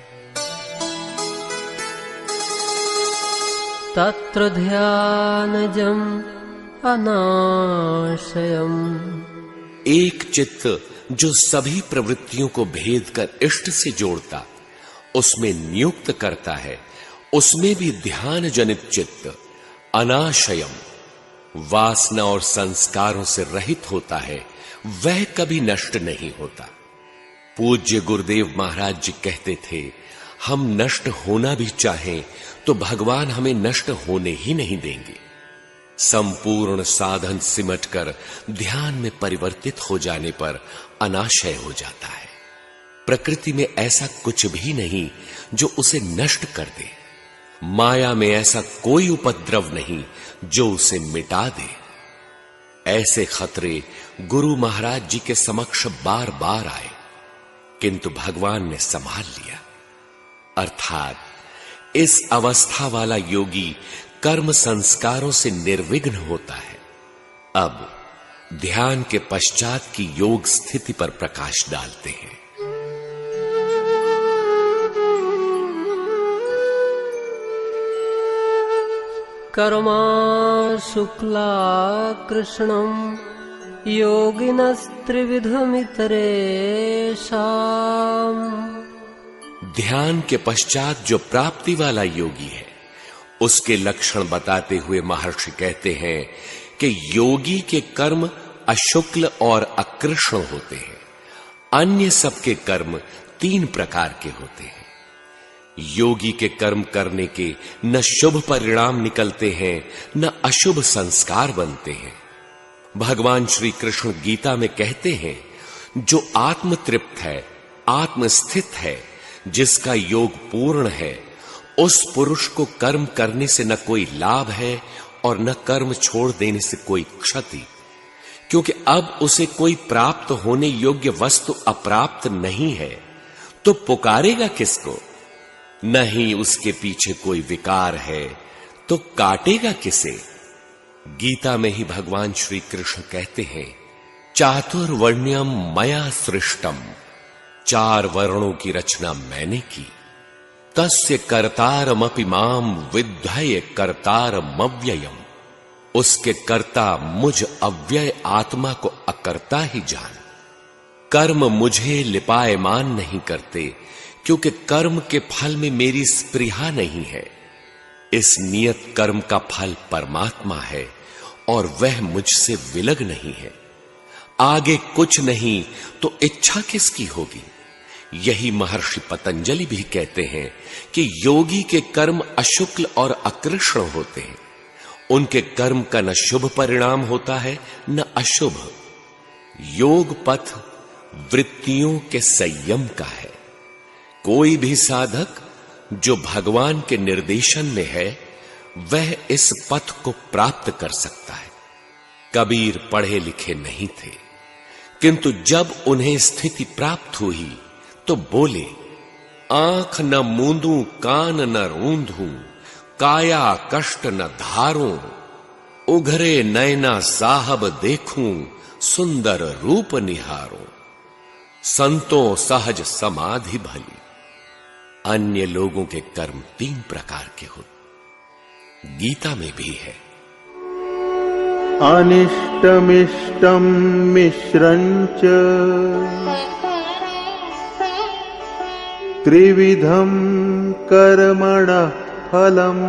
तत्र ध्यानजं अनाशयम्। एक चित्त जो सभी प्रवृत्तियों को भेद कर इष्ट से जोड़ता, उसमें नियुक्त करता है, उसमें भी ध्यान जनित चित्त अनाशयम, वासना और संस्कारों से रहित होता है, वह कभी नष्ट नहीं होता। पूज्य गुरुदेव महाराज जी कहते थे, हम नष्ट होना भी चाहें तो भगवान हमें नष्ट होने ही नहीं देंगे। संपूर्ण साधन सिमटकर ध्यान में परिवर्तित हो जाने पर अनाशय हो जाता है। प्रकृति में ऐसा कुछ भी नहीं जो उसे नष्ट कर दे। माया में ऐसा कोई उपद्रव नहीं जो उसे मिटा दे। ऐसे खतरे गुरु महाराज जी के समक्ष बार बार आए, किंतु भगवान ने संभाल लिया। अर्थात इस अवस्था वाला योगी कर्म संस्कारों से निर्विघ्न होता है। अब ध्यान के पश्चात की योग स्थिति पर प्रकाश डालते हैं। कर्मा शुक्ला कृष्णं योगिनस्त्रिविधमितरेषाम्। ध्यान के पश्चात जो प्राप्ति वाला योगी है, उसके लक्षण बताते हुए महर्षि कहते हैं कि योगी के कर्म अशुक्ल और अकृष्ण होते हैं। अन्य सबके कर्म 3 प्रकार के होते हैं। योगी के कर्म करने के न शुभ परिणाम निकलते हैं, न अशुभ संस्कार बनते हैं। भगवान श्री कृष्ण गीता में कहते हैं, जो आत्मतृप्त है, आत्मस्थित है, जिसका योग पूर्ण है, उस पुरुष को कर्म करने से न कोई लाभ है और न कर्म छोड़ देने से कोई क्षति, क्योंकि अब उसे कोई प्राप्त होने योग्य वस्तु अप्राप्त नहीं है, तो पुकारेगा किसको? नहीं उसके पीछे कोई विकार है, तो काटेगा किसे? गीता में ही भगवान श्री कृष्ण कहते हैं, चातुर्वर्ण्यम मया सृष्टम, 4 वर्णों की रचना मैंने की। तस्य कर्तारमपि माम विद्धय कर्तारमव्ययम, उसके कर्ता मुझ अव्यय आत्मा को अकर्ता ही जान। कर्म मुझे लिपायमान नहीं करते, क्योंकि कर्म के फल में मेरी स्पृहा नहीं है। इस नियत कर्म का फल परमात्मा है और वह मुझसे विलग नहीं है। आगे कुछ नहीं तो इच्छा किसकी होगी? यही महर्षि पतंजलि भी कहते हैं कि योगी के कर्म अशुक्ल और अकृष्ण होते हैं। उनके कर्म का न शुभ परिणाम होता है न अशुभ। योग पथ वृत्तियों के संयम का है। कोई भी साधक जो भगवान के निर्देशन में है, वह इस पथ को प्राप्त कर सकता है। कबीर पढ़े लिखे नहीं थे, किंतु जब उन्हें स्थिति प्राप्त हुई तो बोले, आंख न मूंदूं कान न रूंधूं, काया कष्ट न धारूं, उघरे नैना साहब देखूं, सुंदर रूप निहारूं, संतों सहज समाधि भली। अन्य लोगों के कर्म 3 प्रकार के होते, गीता में भी है। अनिष्टमिष्टं मिश्रञ्च त्रिविधं कर्मणः फलम्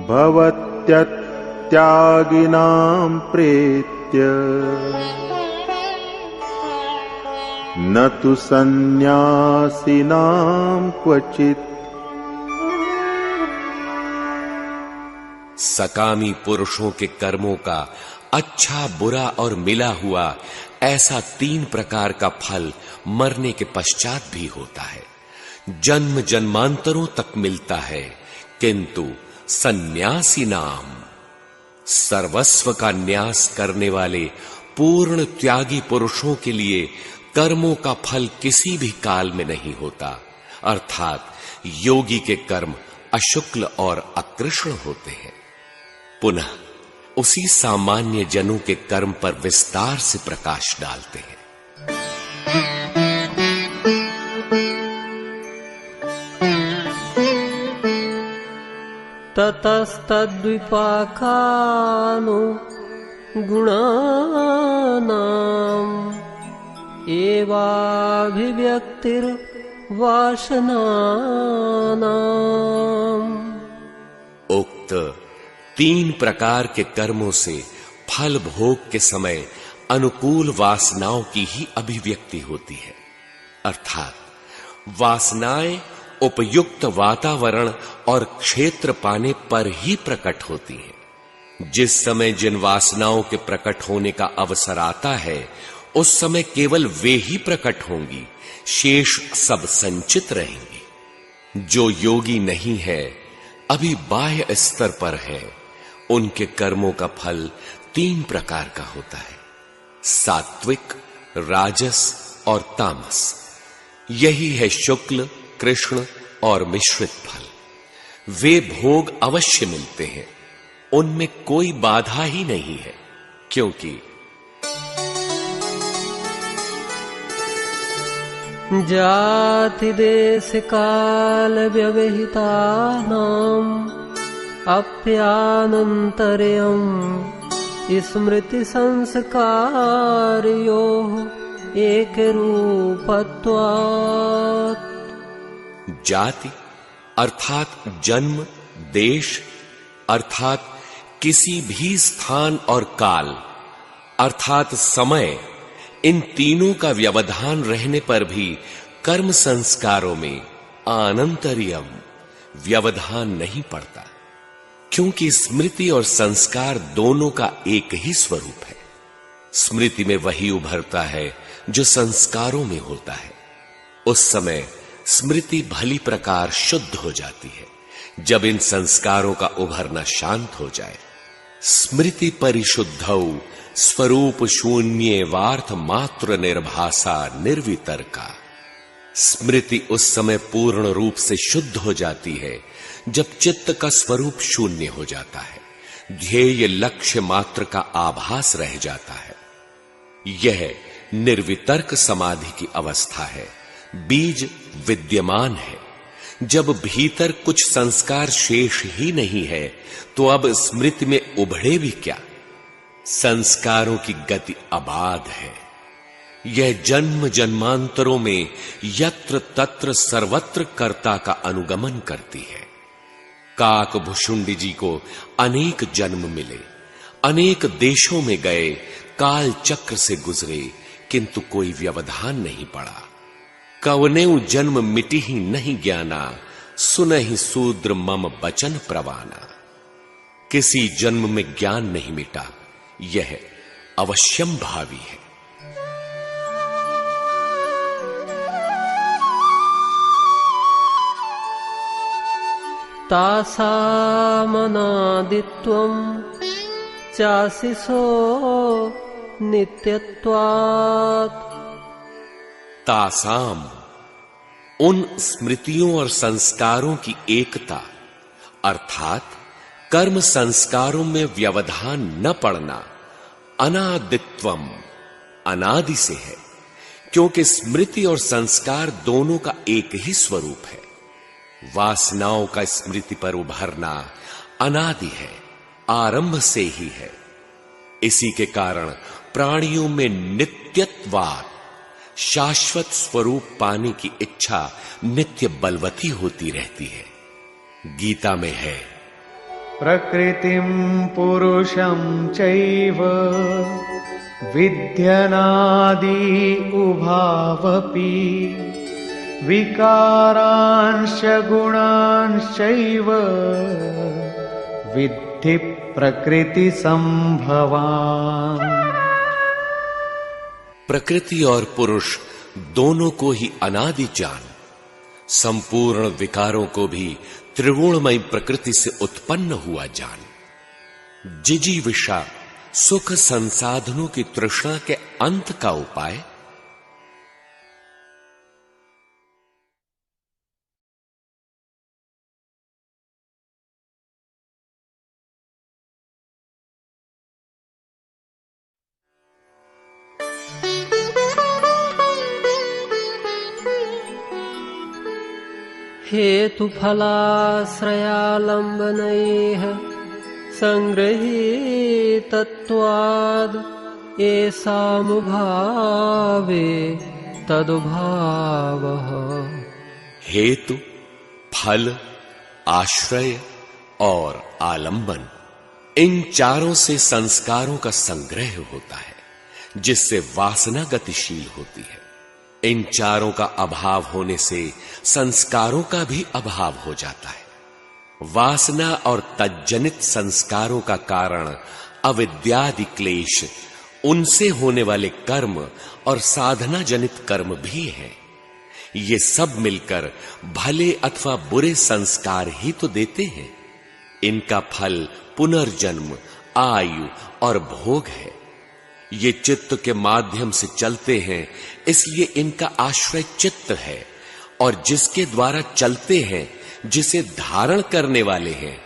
भवत्यत्यागिनां प्रेत्य न तु सन्न्यासिनां क्वचित्। सकामी पुरुषों के कर्मों का अच्छा बुरा और मिला हुआ ऐसा 3 प्रकार का फल मरने के पश्चात भी होता है। जन्म जन्मांतरों तक मिलता है, किंतु सन्यासी नाम, सर्वस्व का न्यास करने वाले पूर्ण त्यागी पुरुषों के लिए कर्मों का फल किसी भी काल में नहीं होता। अर्थात योगी के कर्म अशुक्ल और अकृष्ण होते हैं। पुनः उसी सामान्य जनों के कर्म पर विस्तार से प्रकाश डालते हैं। ततस्तद्विपाकानो गुणानाम् एवाभिव्यक्तिर्वासनानाम्। उक्त 3 प्रकार के कर्मों से फल भोग के समय अनुकूल वासनाओं की ही अभिव्यक्ति होती है। अर्थात वासनाएं उपयुक्त वातावरण और क्षेत्र पाने पर ही प्रकट होती हैं। जिस समय जिन वासनाओं के प्रकट होने का अवसर आता है, उस समय केवल वे ही प्रकट होंगी, शेष सब संचित रहेंगी। जो योगी नहीं है, अभी बाह्य स्तर पर है, उनके कर्मों का फल 3 प्रकार का होता है, सात्विक, राजस और तामस। यही है शुक्ल, कृष्ण और मिश्रित फल। वे भोग अवश्य मिलते हैं, उनमें कोई बाधा ही नहीं है, क्योंकि जाति देश काल व्यवहितानां अप्यानन्तर्यम् स्मृति संस्कारयोः एकरूपत्वात्। जाति अर्थात जन्म, देश अर्थात किसी भी स्थान और काल अर्थात समय, इन तीनों का व्यवधान रहने पर भी कर्म संस्कारों में आनंतर्यम व्यवधान नहीं पड़ता, क्योंकि स्मृति और संस्कार दोनों का एक ही स्वरूप है। स्मृति में वही उभरता है जो संस्कारों में होता है। उस समय स्मृति भली प्रकार शुद्ध हो जाती है जब इन संस्कारों का उभरना शांत हो जाए। स्मृति परिशुद्धौ स्वरूप शून्ये वार्थ मात्र निर्भासा निर्वितर्का। स्मृति उस समय पूर्ण रूप से शुद्ध हो जाती है जब चित्त का स्वरूप शून्य हो जाता है, ध्येय लक्ष्य मात्र का आभास रह जाता है। यह निर्वितर्क समाधि की अवस्था है। बीज विद्यमान है। जब भीतर कुछ संस्कार शेष ही नहीं है तो अब स्मृति में उभरे भी क्या। संस्कारों की गति अबाध है। यह जन्म जन्मांतरों में यत्र तत्र सर्वत्र कर्ता का अनुगमन करती है। काक भुषुंडी जी को अनेक जन्म मिले, अनेक देशों में गए, काल चक्र से गुजरे, किंतु कोई व्यवधान नहीं पड़ा। कवनेउ जन्म मिटी ही नहीं ज्ञाना, सुनहि शूद्र मम बचन प्रवाना। किसी जन्म में ज्ञान नहीं मिटा, यह अवश्यम भावी है। तासामनादित्वं चाशिषो नित्यत्वात्। तासाम उन स्मृतियों और संस्कारों की एकता अर्थात कर्म संस्कारों में व्यवधान न पड़ना अनादित्वम अनादि से है, क्योंकि स्मृति और संस्कार दोनों का एक ही स्वरूप है। वासनाओं का स्मृति पर उभरना अनादि है, आरंभ से ही है। इसी के कारण प्राणियों में नित्यत्वात् शाश्वत स्वरूप पाने की इच्छा नित्य बलवती होती रहती है। गीता में है, प्रकृतिं पुरुषं चैव विद्यनादि उभावपि विकारांश गुणांश्चैव विद्धि प्रकृति संभवान्। प्रकृति और पुरुष दोनों को ही अनादि जान, संपूर्ण विकारों को भी त्रिगुणमयी प्रकृति से उत्पन्न हुआ जान। जिजीविषा सुख संसाधनों की तृष्णा के अंत का उपाय। हेतु फलाश्रयालंबनैः संगृहीतत्वाद् येषामुभावे तदुभावः। हेतु, फल, आश्रय और आलंबन, इन चारों से संस्कारों का संग्रह होता है, जिससे वासना गतिशील होती है। इन चारों का अभाव होने से संस्कारों का भी अभाव हो जाता है। वासना और तज्जनित संस्कारों का कारण अविद्यादि क्लेश, उनसे होने वाले कर्म और साधना जनित कर्म भी हैं। ये सब मिलकर भले अथवा बुरे संस्कार ही तो देते हैं। इनका फल पुनर्जन्म, आयु और भोग है। ये चित्त के माध्यम से चलते हैं, इसलिए इनका आश्रय चित्त है, और जिसके द्वारा चलते हैं, जिसे धारण करने वाले हैं,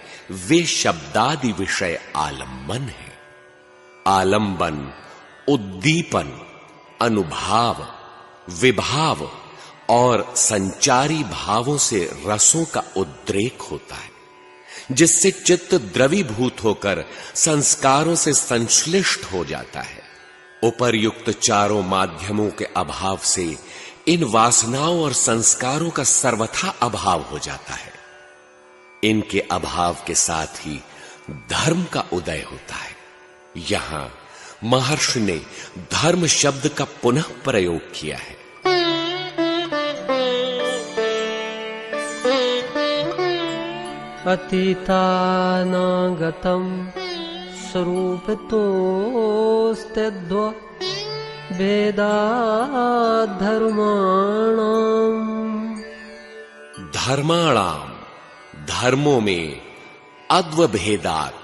वे शब्दादि विषय आलंबन है। आलंबन, उद्दीपन, अनुभाव, विभाव और संचारी भावों से रसों का उद्रेक होता है, जिससे चित्त द्रवीभूत होकर संस्कारों से संश्लिष्ट हो जाता है। उपर्युक्त चारों माध्यमों के अभाव से इन वासनाओं और संस्कारों का सर्वथा अभाव हो जाता है। इनके अभाव के साथ ही धर्म का उदय होता है। यहां महर्षि ने धर्म शब्द का पुनः प्रयोग किया है। अतीतानागतं स्वरूपतोस्तेद्व भेदाद्धर्माणाम्। धर्माणाम, धर्मों में अद्वभेदात्,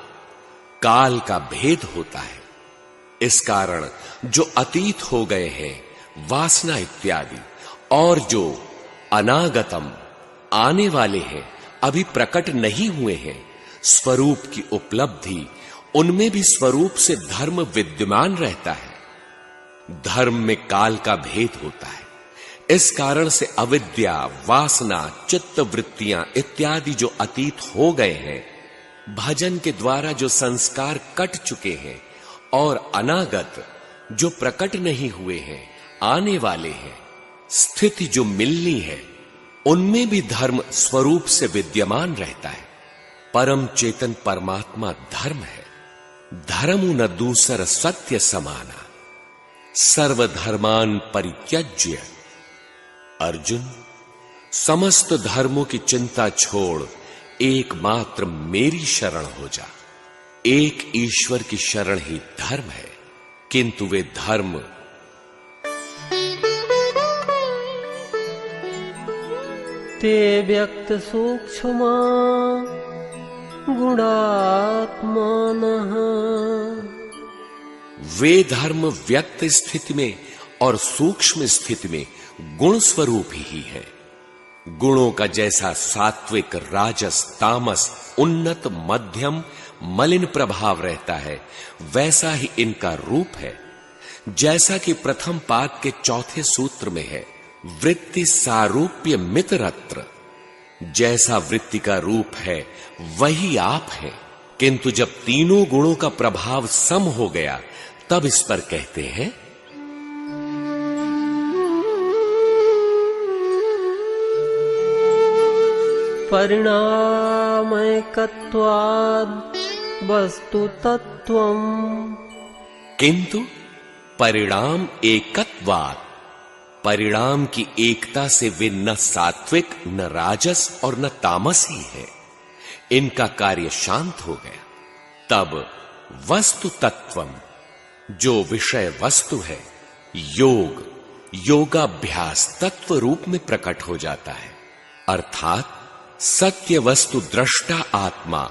काल का भेद होता है। इस कारण जो अतीत हो गए हैं, वासना इत्यादि, और जो अनागतम, आने वाले हैं, अभी प्रकट नहीं हुए हैं, स्वरूप की उपलब्धि, उनमें भी स्वरूप से धर्म विद्यमान रहता है। धर्म में काल का भेद होता है। इस कारण से अविद्या, वासना, चित्त वृत्तियां इत्यादि जो अतीत हो गए हैं, भजन के द्वारा जो संस्कार कट चुके हैं, और अनागत जो प्रकट नहीं हुए हैं, आने वाले हैं, स्थिति जो मिलनी है, उनमें भी धर्म स्वरूप से विद्यमान रहता है। परम चेतन परमात्मा धर्म है। धर्मु न दूसर सत्य समाना, सर्वधर्मान परित्यज्य। अर्जुन, समस्त धर्मों की चिंता छोड़ एकमात्र मेरी शरण हो जा। एक ईश्वर की शरण ही धर्म है, किंतु वे धर्म ते व्यक्त सूक्ष्मा गुणात्मानः। वे धर्म व्यक्त स्थिति में और सूक्ष्म स्थिति में गुण स्वरूप ही है। गुणों का जैसा सात्विक, राजस, तामस, उन्नत, मध्यम, मलिन प्रभाव रहता है, वैसा ही इनका रूप है। जैसा कि प्रथम पाद के चौथे सूत्र में है, वृत्ति सारूप्य मितरत्र। जैसा वृत्ति का रूप है वही आप है, किंतु जब तीनों गुणों का प्रभाव सम हो गया, तब इस पर कहते हैं परिणामैकत्वाद् वस्तु तत्वम्। किंतु परिणाम एकत्वात्, परिणाम की एकता से वे न सात्विक, न राजस और न तामस ही है। इनका कार्य शांत हो गया। तब वस्तु तत्वम, जो विषय वस्तु है, योग, योगाभ्यास तत्व रूप में प्रकट हो जाता है। अर्थात सत्य वस्तु दृष्टा आत्मा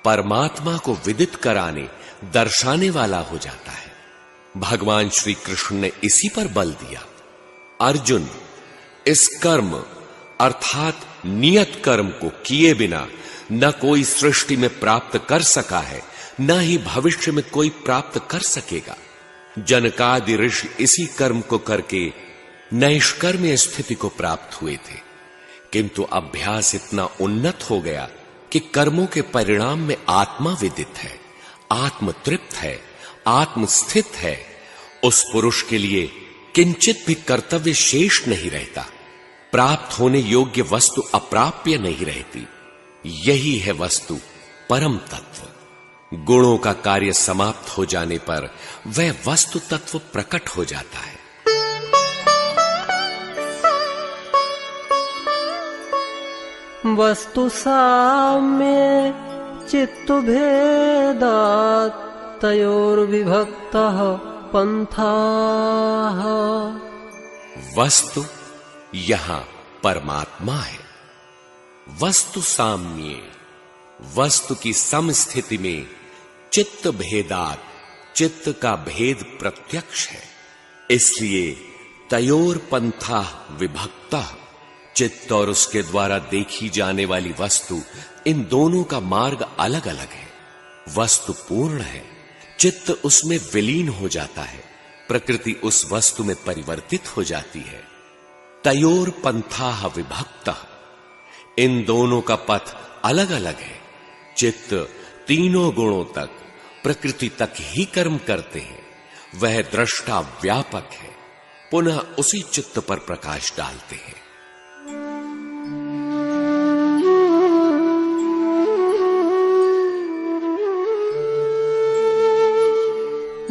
परमात्मा को विदित कराने, दर्शाने वाला हो जाता है। भगवान श्री कृष्ण ने इसी पर बल दिया। अर्जुन, इस कर्म अर्थात नियत कर्म को किए बिना न कोई सृष्टि में प्राप्त कर सका है, न ही भविष्य में कोई प्राप्त कर सकेगा। जनकादि ऋषि इसी कर्म को करके नैष्कर्म्य स्थिति को प्राप्त हुए थे, किंतु अभ्यास इतना उन्नत हो गया कि कर्मों के परिणाम में आत्मा विदित है, आत्म तृप्त है, आत्म स्थित है। उस पुरुष के लिए किंचित भी कर्तव्य शेष नहीं रहता। प्राप्त होने योग्य वस्तु अप्राप्य नहीं रहती। यही है वस्तु परम तत्व। गुणों का कार्य समाप्त हो जाने पर वह वस्तु तत्व प्रकट हो जाता है। वस्तु साम्ये चित्तु भेदात् तयोर्विभक्तः पंथाः। वस्तु यहां परमात्मा है। वस्तु साम्ये, वस्तु की समस्थिति में चित्त भेदात्, चित्त का भेद प्रत्यक्ष है। इसलिए तयोर पंथा विभक्तः, चित्त और उसके द्वारा देखी जाने वाली वस्तु, इन दोनों का मार्ग अलग अलग है। वस्तु पूर्ण है, चित्त उसमें विलीन हो जाता है, प्रकृति उस वस्तु में परिवर्तित हो जाती है। तयोर पंथाः विभक्तः। इन दोनों का पथ अलग अलग है। चित्त तीनों गुणों तक, प्रकृति तक ही कर्म करते हैं। वह दृष्टा व्यापक है, पुनः उसी चित्त पर प्रकाश डालते हैं।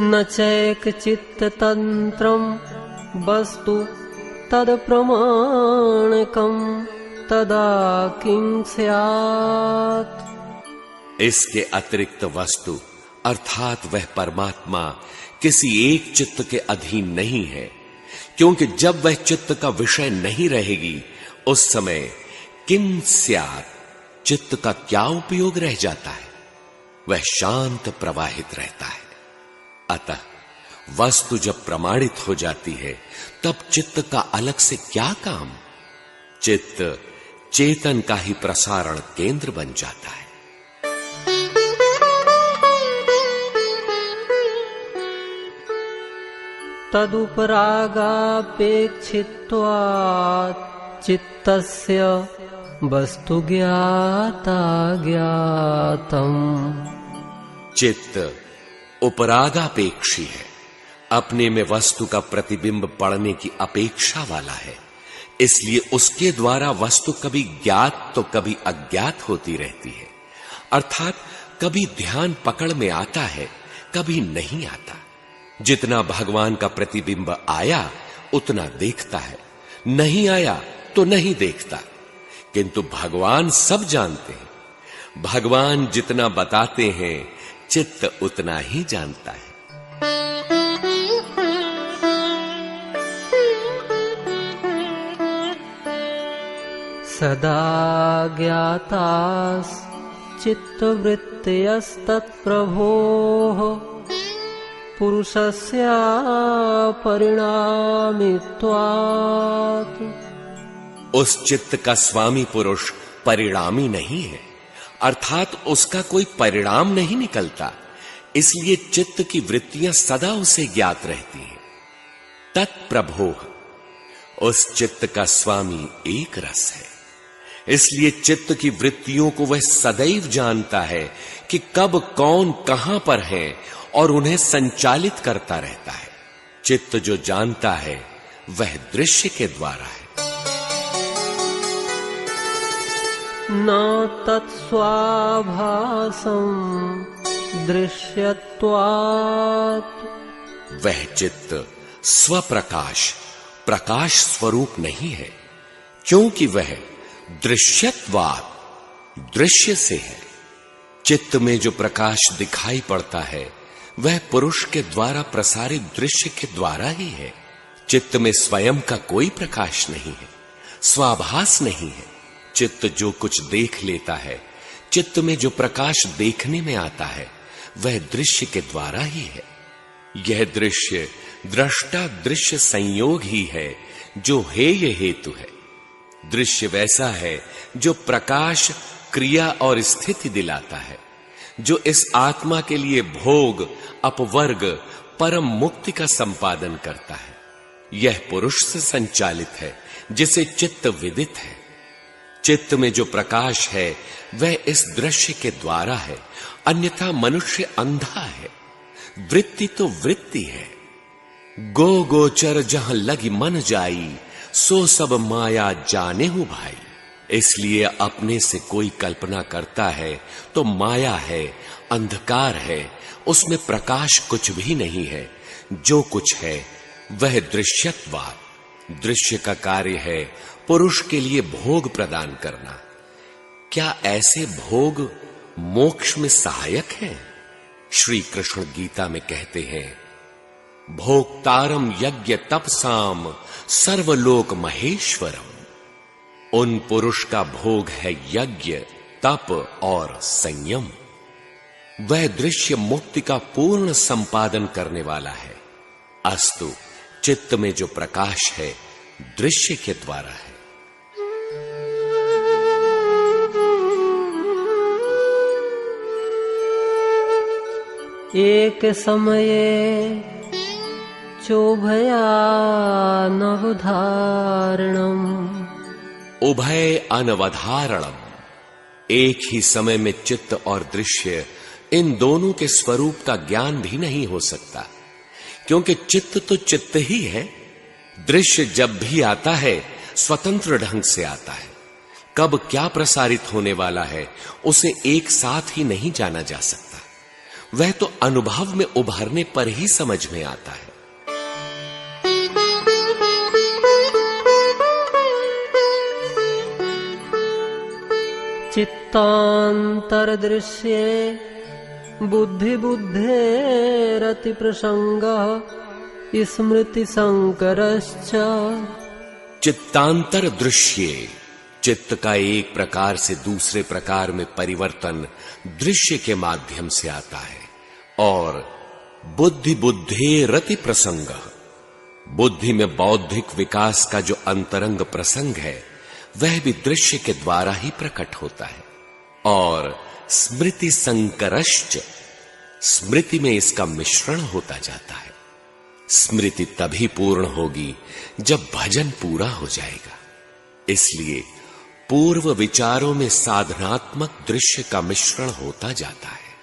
न चैक चित्त तंत्रम वस्तु तद प्रमाणकम तदा किं स्यात्। इसके अतिरिक्त वस्तु अर्थात वह परमात्मा किसी एक चित्त के अधीन नहीं है, क्योंकि जब वह चित्त का विषय नहीं रहेगी उस समय किं स्यात्, चित्त का क्या उपयोग रह जाता है। वह शांत प्रवाहित रहता है। अतः वस्तु जब प्रमाणित हो जाती है तब चित्त का अलग से क्या काम। चित्त चेतन का ही प्रसारण केंद्र बन जाता है। तदुपरागापेक्षित्वात् चित्तस्य वस्तु ज्ञाता ज्ञातम्। चित्त उपरागापेक्षी है, अपने में वस्तु का प्रतिबिंब पड़ने की अपेक्षा वाला है, इसलिए उसके द्वारा वस्तु कभी ज्ञात तो कभी अज्ञात होती रहती है। अर्थात कभी ध्यान पकड़ में आता है, कभी नहीं आता। जितना भगवान का प्रतिबिंब आया उतना देखता है, नहीं आया तो नहीं देखता। किंतु भगवान सब जानते हैं। भगवान जितना बताते हैं चित्त उतना ही जानता है। सदा ज्ञातास् चित्तवृत्तयस्तत्प्रभोः पुरुषस्य परिणामित्वात्। उस चित्त का स्वामी पुरुष परिणामी नहीं है, अर्थात उसका कोई परिणाम नहीं निकलता, इसलिए चित्त की वृत्तियां सदा उसे ज्ञात रहती हैं। तत्प्रभोः, उस चित्त का स्वामी एक रस है, इसलिए चित्त की वृत्तियों को वह सदैव जानता है कि कब कौन कहां पर है और उन्हें संचालित करता रहता है। चित्त जो जानता है वह दृश्य के द्वारा है। न तत्स्वाभासं दृश्यत्वात्। वह चित्त स्वप्रकाश प्रकाश स्वरूप नहीं है, क्योंकि वह दृश्यत्वात् दृश्य से है। चित्त में जो प्रकाश दिखाई पड़ता है वह पुरुष के द्वारा प्रसारित दृश्य के द्वारा ही है। चित्त में स्वयं का कोई प्रकाश नहीं है, स्वाभास नहीं है। चित्त जो कुछ देख लेता है, चित्त में जो प्रकाश देखने में आता है वह दृश्य के द्वारा ही है। यह दृश्य दृष्टा दृश्य संयोग ही है जो हेय हेतु है। दृश्य वैसा है जो प्रकाश, क्रिया और स्थिति दिलाता है, जो इस आत्मा के लिए भोग, अपवर्ग, परम मुक्ति का संपादन करता है। यह पुरुष से संचालित है जिसे चित्त विदित है। चित्त में जो प्रकाश है वह इस दृश्य के द्वारा है, अन्यथा मनुष्य अंधा है। वृत्ति तो वृत्ति है। गो गोचर जहां लगी मन जाई, सो सब माया जाने हूं भाई। इसलिए अपने से कोई कल्पना करता है तो माया है, अंधकार है, उसमें प्रकाश कुछ भी नहीं है। जो कुछ है वह दृश्यत्वात्, दृश्य का कार्य है पुरुष के लिए भोग प्रदान करना। क्या ऐसे भोग मोक्ष में सहायक हैं? श्री कृष्ण गीता में कहते हैं, भोक्तारम यज्ञ तपसाम सर्वलोक महेश्वरम। उन पुरुष का भोग है यज्ञ, तप और संयम। वह दृश्य मुक्ति का पूर्ण संपादन करने वाला है। अस्तु, चित्त में जो प्रकाश है दृश्य के द्वारा है। एक समये चोभयानवधारणम्। उभय अनवधारणम, एक ही समय में चित्त और दृश्य, इन दोनों के स्वरूप का ज्ञान भी नहीं हो सकता, क्योंकि चित्त तो चित्त ही है। दृश्य जब भी आता है स्वतंत्र ढंग से आता है। कब क्या प्रसारित होने वाला है उसे एक साथ ही नहीं जाना जा सकता। वह तो अनुभव में उभरने पर ही समझ में आता है। चित्तान्तरदृश्ये बुद्धिबुद्धेरति प्रसंगः स्मृति संकरश्च। चित्तांतर दृश्ये, चित्त का एक प्रकार से दूसरे प्रकार में परिवर्तन दृश्य के माध्यम से आता है। और बुद्धि बुद्धे रति प्रसंग, बुद्धि में बौद्धिक विकास का जो अंतरंग प्रसंग है वह भी दृश्य के द्वारा ही प्रकट होता है। और स्मृति संकरश्च, स्मृति में इसका मिश्रण होता जाता है। स्मृति तभी पूर्ण होगी जब भजन पूरा हो जाएगा। इसलिए पूर्व विचारों में साधनात्मक दृश्य का मिश्रण होता जाता है।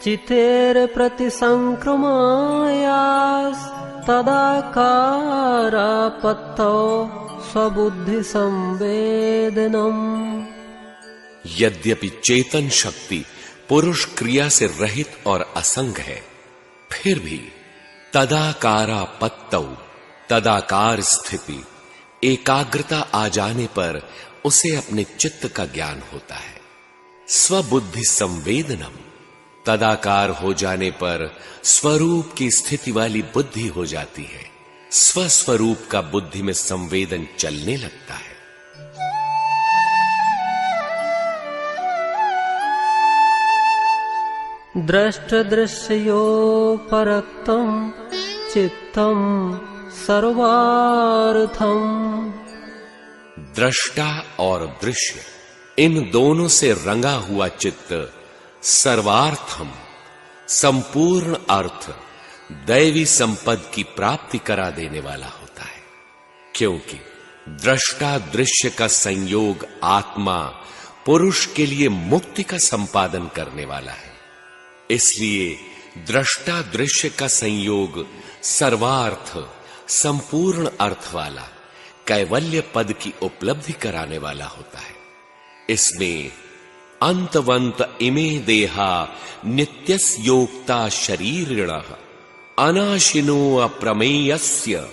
चितेर प्रतिसंक्रमायास तदाकारापत्तो स्वबुद्धि संवेदनम। यद्यपि चेतन शक्ति पुरुष क्रिया से रहित और असंग है, फिर भी तदाकारापत्तौ, तदाकार स्थिति, एकाग्रता आ जाने पर उसे अपने चित्त का ज्ञान होता है। स्वबुद्धि संवेदनम, तदाकार हो जाने पर स्वरूप की स्थिति वाली बुद्धि हो जाती है। स्वस्वरूप का बुद्धि में संवेदन चलने लगता है। दृष्ट दृश्यो परक्तम चित्तम सर्वार्थम। दृष्टा और दृश्य, इन दोनों से रंगा हुआ चित्त सर्वार्थम, संपूर्ण अर्थ, दैवी संपद की प्राप्ति करा देने वाला होता है। क्योंकि दृष्टा दृश्य का संयोग आत्मा पुरुष के लिए मुक्ति का संपादन करने वाला है। इसलिए दृष्टा दृश्य का संयोग सर्वार्थ, संपूर्ण अर्थ वाला, कैवल्य पद की उपलब्धि कराने वाला होता है। इसमें अंतवंत इमे देहा नित्यस्योक्ता शरीरिणः अनाशिनो अप्रमेयस्य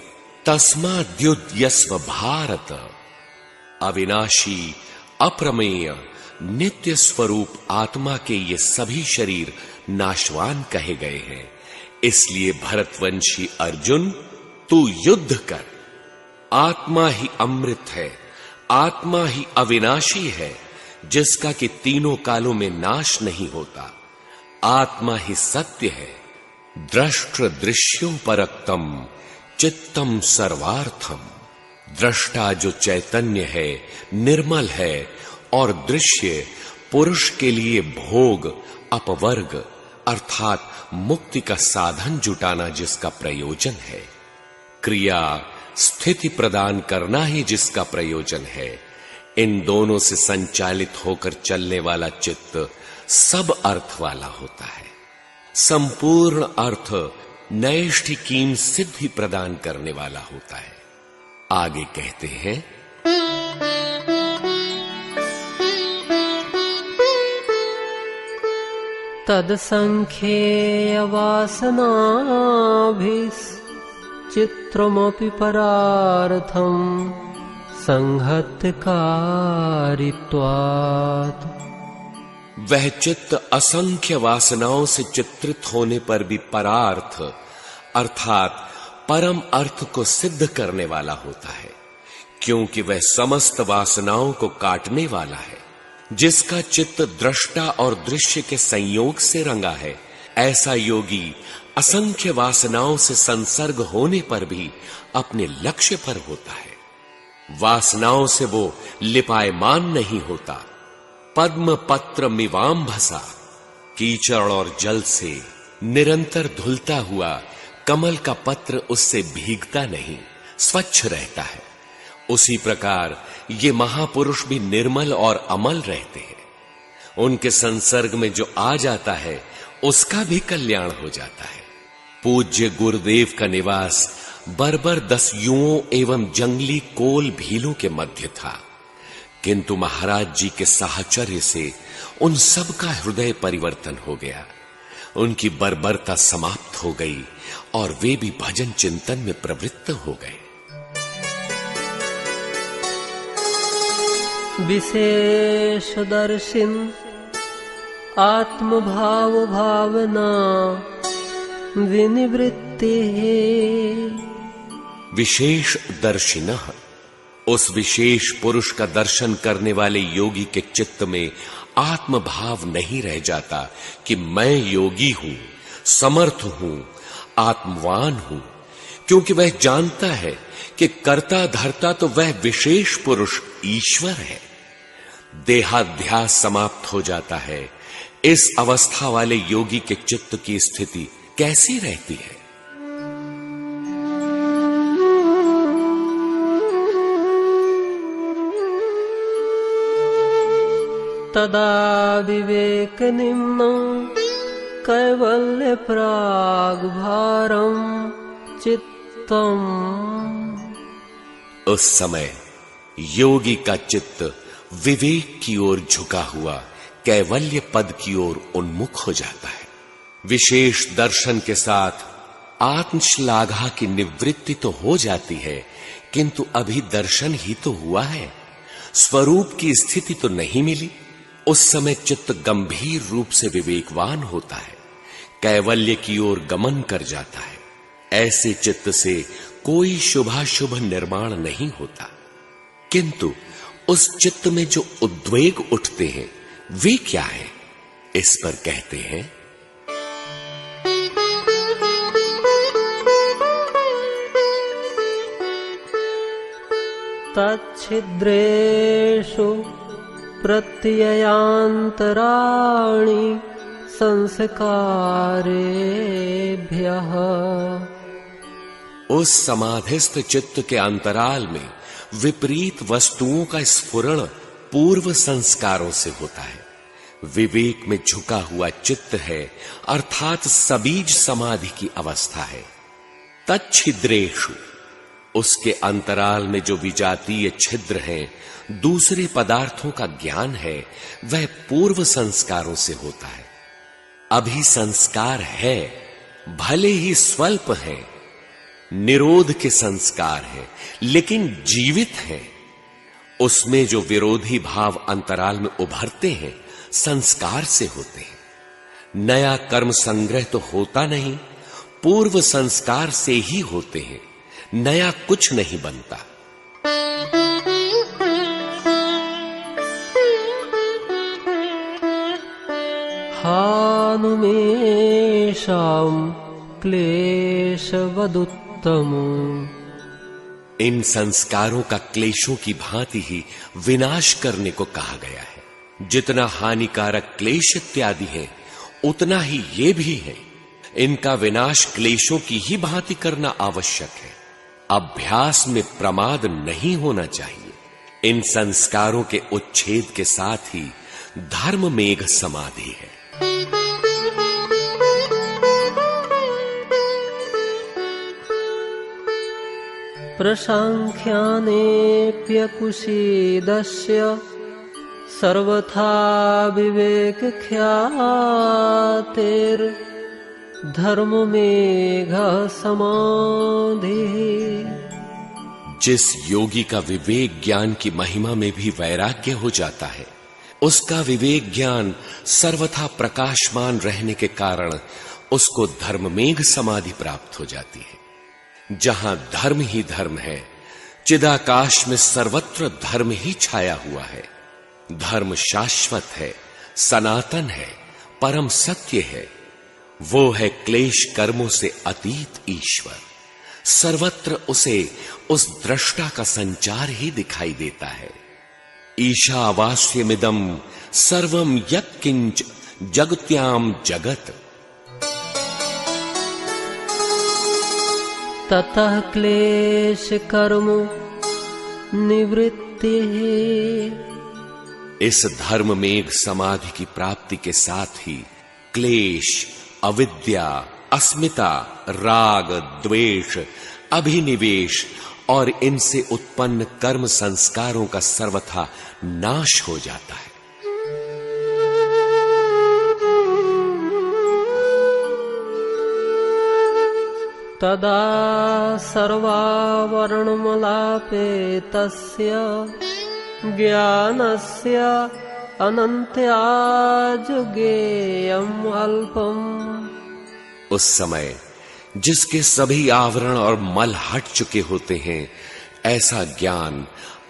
तस्माद्युध्यस्व भारत। अविनाशी, अप्रमेय, नित्य स्वरूप आत्मा के ये सभी शरीर नाशवान कहे गए हैं। इसलिए भरतवंशी अर्जुन, तू युद्ध कर। आत्मा ही अमृत है, आत्मा ही अविनाशी है, जिसका कि तीनों कालों में नाश नहीं होता। आत्मा ही सत्य है। दृष्ट दृश्यों परक्तम चित्तम सर्वार्थम। दृष्टा जो चैतन्य है, निर्मल है, और दृश्य पुरुष के लिए भोग, अपवर्ग अर्थात मुक्ति का साधन जुटाना जिसका प्रयोजन है। क्रिया स्थिति प्रदान करना ही जिसका प्रयोजन है। इन दोनों से संचालित होकर चलने वाला चित्त सब अर्थ वाला होता है। संपूर्ण अर्थ नैष्ठिकीम सिद्धि प्रदान करने वाला होता है। आगे कहते हैं, तदसंख्येय वासनाभिश्चित्रमपि परार्थम संहतकारित्वात्। वह चित्त असंख्य वासनाओं से चित्रित होने पर भी परार्थ अर्थात परम अर्थ को सिद्ध करने वाला होता है, क्योंकि वह समस्त वासनाओं को काटने वाला है। जिसका चित्त दृष्टा और दृश्य के संयोग से रंगा है, ऐसा योगी असंख्य वासनाओं से संसर्ग होने पर भी अपने लक्ष्य पर होता है। वासनाओं से वो लिपायमान नहीं होता। पद्म पत्र मिवाम्भसा, कीचड़ और जल से निरंतर धुलता हुआ कमल का पत्र उससे भीगता नहीं, स्वच्छ रहता है। उसी प्रकार ये महापुरुष भी निर्मल और अमल रहते हैं। उनके संसर्ग में जो आ जाता है उसका भी कल्याण हो जाता है। पूज्य गुरुदेव का निवास बर्बर 10 युओं एवं जंगली कोल भीलों के मध्य था, किंतु महाराज जी के साहचर्य से उन सब का हृदय परिवर्तन हो गया। उनकी बर्बरता समाप्त हो गई और वे भी भजन चिंतन में प्रवृत्त हो गए। विशेष दर्शन आत्मभाव भावना विनिवृत्ति। विशेष दर्शिनः, उस विशेष पुरुष का दर्शन करने वाले योगी के चित्त में आत्मभाव नहीं रह जाता कि मैं योगी हूं, समर्थ हूं, आत्मवान हूं, क्योंकि वह जानता है कि कर्ता धर्ता तो वह विशेष पुरुष ईश्वर है। देहाध्यास समाप्त हो जाता है। इस अवस्था वाले योगी के चित्त की स्थिति कैसी रहती है? तदा विवेक निम्नं कैवल्य प्राग भारम चित्तम। उस समय योगी का चित्त विवेक की ओर झुका हुआ कैवल्य पद की ओर उन्मुख हो जाता है। विशेष दर्शन के साथ आत्मश्लाघा की निवृत्ति तो हो जाती है, किंतु अभी दर्शन ही तो हुआ है, स्वरूप की स्थिति तो नहीं मिली। उस समय चित्त गंभीर रूप से विवेकवान होता है, कैवल्य की ओर गमन कर जाता है। ऐसे चित्त से कोई शुभाशुभ निर्माण नहीं होता, किंतु उस चित्त में जो उद्वेग उठते हैं वे क्या है? इस पर कहते हैं, तच्छिद्रेषु प्रत्ययान्तराणि संस्कारेभ्यः। उस समाधिस्थ चित्त के अंतराल में विपरीत वस्तुओं का स्फुरण पूर्व संस्कारों से होता है। विवेक में झुका हुआ चित्त है, अर्थात सबीज समाधि की अवस्था है। तच्छिद्रेषु, उसके अंतराल में जो विजातीय छिद्र हैं, दूसरे पदार्थों का ज्ञान है, वह पूर्व संस्कारों से होता है। अभी संस्कार है, भले ही स्वल्प है, निरोध के संस्कार है, लेकिन जीवित है। उसमें जो विरोधी भाव अंतराल में उभरते हैं, संस्कार से होते हैं। नया कर्म संग्रह तो होता नहीं, पूर्व संस्कार से ही होते हैं। नया कुछ नहीं बनता। हानुमेषां क्लेशवदुत्तमम्। इन संस्कारों का क्लेशों की भांति ही विनाश करने को कहा गया है। जितना हानिकारक क्लेश इत्यादि है, उतना ही ये भी है। इनका विनाश क्लेशों की ही भांति करना आवश्यक है। अभ्यास में प्रमाद नहीं होना चाहिए। इन संस्कारों के उच्छेद के साथ ही धर्म मेघ समाधि है। प्रसांख्यानेऽप्यकुशीदस्य सर्वथा विवेक ख्यातेर्धर्म मेघ समाधि। जिस योगी का विवेक ज्ञान की महिमा में भी वैराग्य हो जाता है, उसका विवेक ज्ञान सर्वथा प्रकाशमान रहने के कारण उसको धर्ममेघ समाधि प्राप्त हो जाती है। जहां धर्म ही धर्म है, चिदाकाश में सर्वत्र धर्म ही छाया हुआ है। धर्म शाश्वत है, सनातन है, परम सत्य है। वो है क्लेश कर्मों से अतीत ईश्वर। सर्वत्र उसे उस दृष्टा का संचार ही दिखाई देता है। ईशावास्यमिदं सर्वं यत्किंच जगत्याम जगत। ततः क्लेश कर्म निवृत्तिः। इस धर्म मेघ समाधि की प्राप्ति के साथ ही क्लेश, अविद्या, अस्मिता, राग, द्वेष, अभिनिवेश और इनसे उत्पन्न कर्म संस्कारों का सर्वथा नाश हो जाता है। तदा सर्वावरणमलापेतस्य ज्ञानस्य अनन्त्याजुगेयम् अल्पम्। उस समय जिसके सभी आवरण और मल हट चुके होते हैं, ऐसा ज्ञान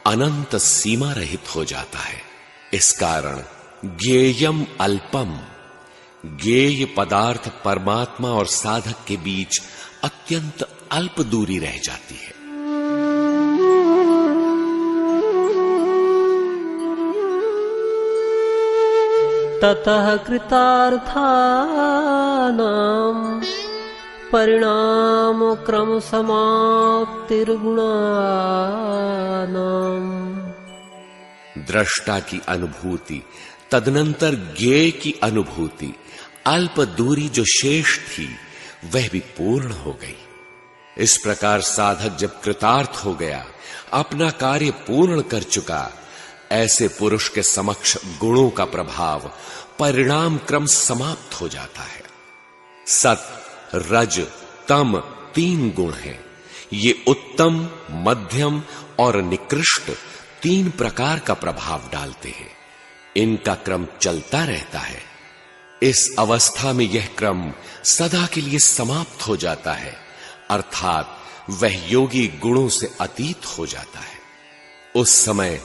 अनंत सीमा रहित हो जाता है। इस कारण ज्ञेयम अल्पम, ज्ञेय पदार्थ परमात्मा और साधक के बीच अत्यंत अल्प दूरी रह जाती है। ततः कृतार्थानां परिणाम क्रम समाप्तिर्गुणानां। दृष्टा की अनुभूति, तदनंतर ज्ञेय की अनुभूति, अल्प दूरी जो शेष थी वह भी पूर्ण हो गई। इस प्रकार साधक जब कृतार्थ हो गया, अपना कार्य पूर्ण कर चुका, ऐसे पुरुष के समक्ष गुणों का प्रभाव, परिणाम क्रम समाप्त हो जाता है। सत, रज, तम 3 गुण हैं। ये उत्तम, मध्यम और निकृष्ट 3 प्रकार का प्रभाव डालते हैं। इनका क्रम चलता रहता है। इस अवस्था में यह क्रम सदा के लिए समाप्त हो जाता है, अर्थात वह योगी गुणों से अतीत हो जाता है। उस समय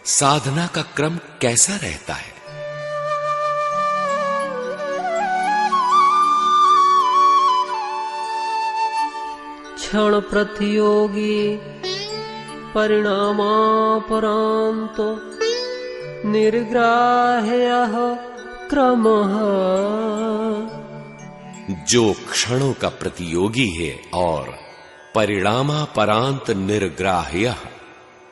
साधना का क्रम कैसा रहता है? क्षण प्रतियोगी परिणामापरांतो निर्ग्राह्यः क्रमः। जो क्षणों का प्रतियोगी है और परिणामापरांत निर्ग्राह्य,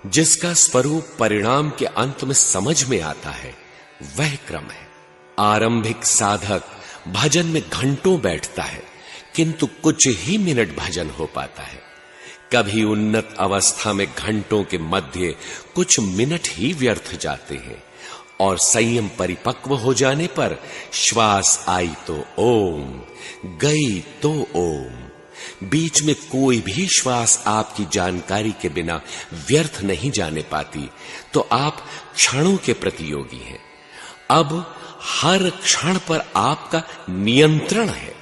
जिसका स्वरूप परिणाम के अंत में समझ में आता है, वह क्रम है। आरंभिक साधक भजन में घंटों बैठता है, किंतु कुछ ही मिनट भजन हो पाता है। कभी उन्नत अवस्था में घंटों के मध्य कुछ मिनट ही व्यर्थ जाते हैं और संयम परिपक्व हो जाने पर श्वास आई तो ओम, गई तो ओम। बीच में कोई भी श्वास आपकी जानकारी के बिना व्यर्थ नहीं जाने पाती, तो आप क्षणों के प्रतियोगी हैं। अब हर क्षण पर आपका नियंत्रण है।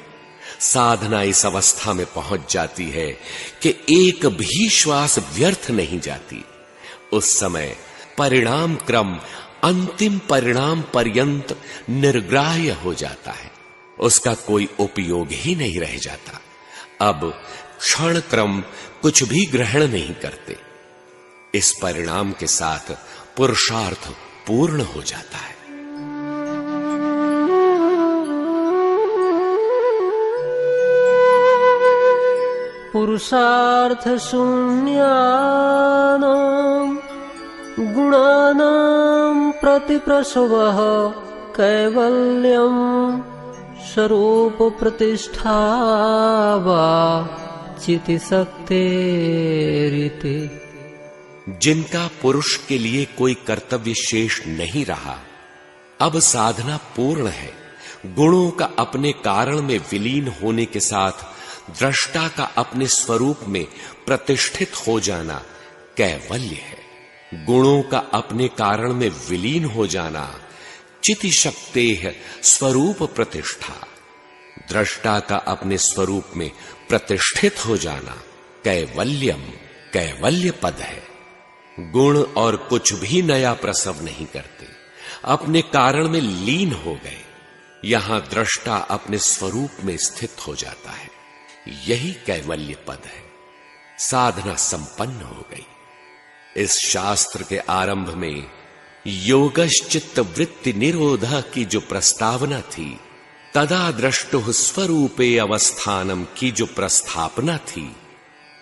साधना इस अवस्था में पहुंच जाती है कि एक भी श्वास व्यर्थ नहीं जाती। उस समय परिणाम क्रम अंतिम परिणाम पर्यंत निर्ग्राह्य हो जाता है, उसका कोई उपयोग ही नहीं रह जाता। अब क्षण क्रम कुछ भी ग्रहण नहीं करते। इस परिणाम के साथ पुरुषार्थ पूर्ण हो जाता है। पुरुषार्थ शून्यानां गुणानां प्रतिप्रसवः कैवल्यं स्वरूप प्रतिष्ठा वा चितिशक्तेरिति। जिनका पुरुष के लिए कोई कर्तव्य शेष नहीं रहा, अब साधना पूर्ण है। गुणों का अपने कारण में विलीन होने के साथ दृष्टा का अपने स्वरूप में प्रतिष्ठित हो जाना कैवल्य है। गुणों का अपने कारण में विलीन हो जाना चितिशक्तेः स्वरूप प्रतिष्ठा। दृष्टा का अपने स्वरूप में प्रतिष्ठित हो जाना कैवल्यम, कैवल्य पद है। गुण और कुछ भी नया प्रसव नहीं करते, अपने कारण में लीन हो गए। यहां दृष्टा अपने स्वरूप में स्थित हो जाता है, यही कैवल्य पद है। साधना संपन्न हो गई। इस शास्त्र के आरंभ में योगश्चित्त वृत्ति निरोध की जो प्रस्तावना थी, तदा द्रष्टुः स्वरूपे अवस्थानम की जो प्रस्थापना थी,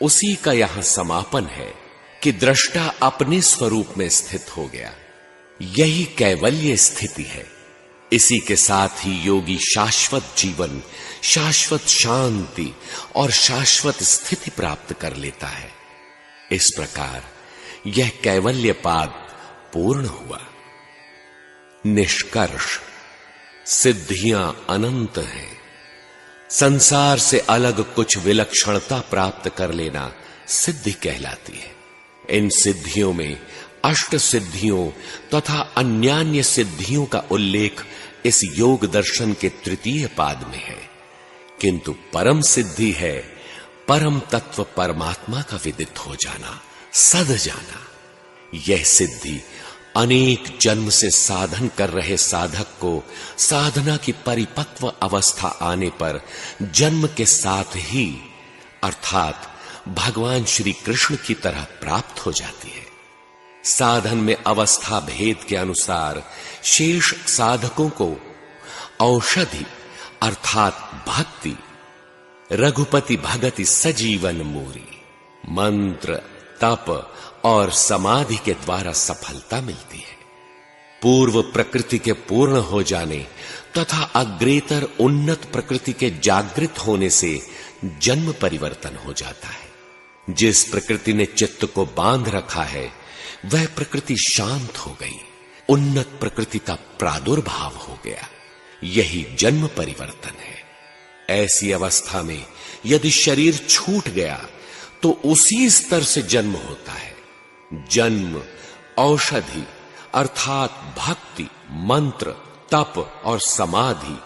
उसी का यहां समापन है कि दृष्टा अपने स्वरूप में स्थित हो गया। यही कैवल्य स्थिति है। इसी के साथ ही योगी शाश्वत जीवन, शाश्वत शांति और शाश्वत स्थिति प्राप्त कर लेता है। इस प्रकार यह कैवल्य पाद पूर्ण हुआ। निष्कर्ष, सिद्धियां अनंत हैं। संसार से अलग कुछ विलक्षणता प्राप्त कर लेना सिद्धि कहलाती है। इन सिद्धियों में अष्ट सिद्धियों तथा अन्यान्य सिद्धियों का उल्लेख इस योग दर्शन के तृतीय पाद में है, किंतु परम सिद्धि है परम तत्व परमात्मा का विदित हो जाना, सद जाना। यह सिद्धि अनेक जन्म से साधन कर रहे साधक को साधना की परिपक्व अवस्था आने पर जन्म के साथ ही अर्थात भगवान श्री कृष्ण की तरह प्राप्त हो जाती है। साधन में अवस्था भेद के अनुसार शेष साधकों को औषधि अर्थात भक्ति, रघुपति भगति सजीवन मूरी, मंत्र, तप और समाधि के द्वारा सफलता मिलती है। पूर्व प्रकृति के पूर्ण हो जाने तथा अग्रेतर उन्नत प्रकृति के जागृत होने से जन्म परिवर्तन हो जाता है। जिस प्रकृति ने चित्त को बांध रखा है वह प्रकृति शांत हो गई, उन्नत प्रकृति का प्रादुर्भाव हो गया। यही जन्म परिवर्तन है। ऐसी अवस्था में यदि शरीर छूट गया तो उसी स्तर से जन्म होता है। जन्म औषधि अर्थात भक्ति, मंत्र, तप और समाधि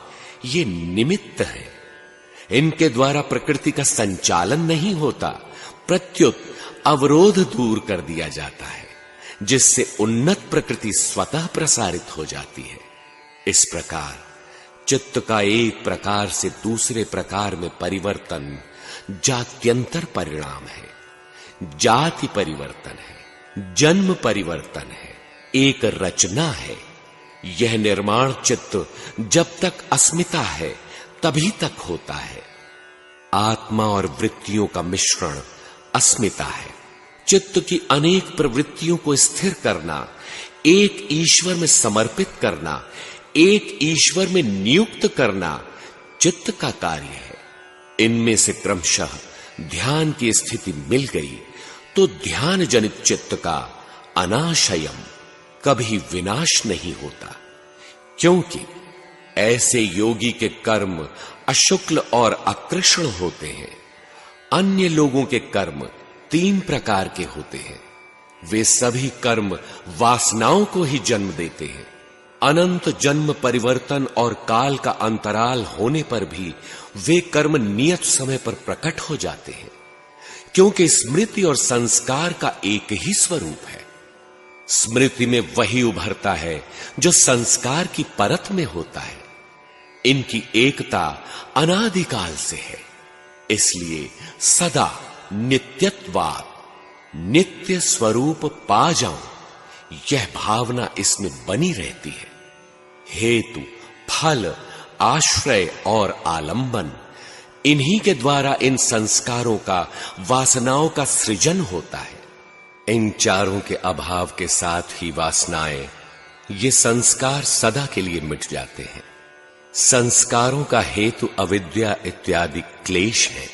ये निमित्त है। इनके द्वारा प्रकृति का संचालन नहीं होता, प्रत्युत अवरोध दूर कर दिया जाता है, जिससे उन्नत प्रकृति स्वतः प्रसारित हो जाती है। इस प्रकार चित्त का एक प्रकार से दूसरे प्रकार में परिवर्तन जात्यंतर परिणाम है, जाति परिवर्तन है, जन्म परिवर्तन है, एक रचना है। यह निर्माण चित्त जब तक अस्मिता है तभी तक होता है। आत्मा और वृत्तियों का मिश्रण अस्मिता है। चित्त की अनेक प्रवृत्तियों को स्थिर करना, एक ईश्वर में समर्पित करना, एक ईश्वर में नियुक्त करना चित्त का कार्य है। इनमें से क्रमशः ध्यान की स्थिति मिल गई तो ध्यान जनित चित्त का अनाशयम कभी विनाश नहीं होता, क्योंकि ऐसे योगी के कर्म अशुक्ल और अकृष्ण होते हैं। अन्य लोगों के कर्म 3 प्रकार के होते हैं। वे सभी कर्म वासनाओं को ही जन्म देते हैं। अनंत जन्म परिवर्तन और काल का अंतराल होने पर भी वे कर्म नियत समय पर प्रकट हो जाते हैं, क्योंकि स्मृति और संस्कार का एक ही स्वरूप है। स्मृति में वही उभरता है जो संस्कार की परत में होता है। इनकी एकता अनादिकाल से है, इसलिए सदा नित्यत्वात्, नित्य स्वरूप पा जाऊं, यह भावना इसमें बनी रहती है। हेतु, फल, आश्रय और आलंबन, इन्हीं के द्वारा इन संस्कारों का, वासनाओं का सृजन होता है। इन चारों के अभाव के साथ ही वासनाएं, ये संस्कार सदा के लिए मिट जाते हैं। संस्कारों का हेतु अविद्या इत्यादि क्लेश है।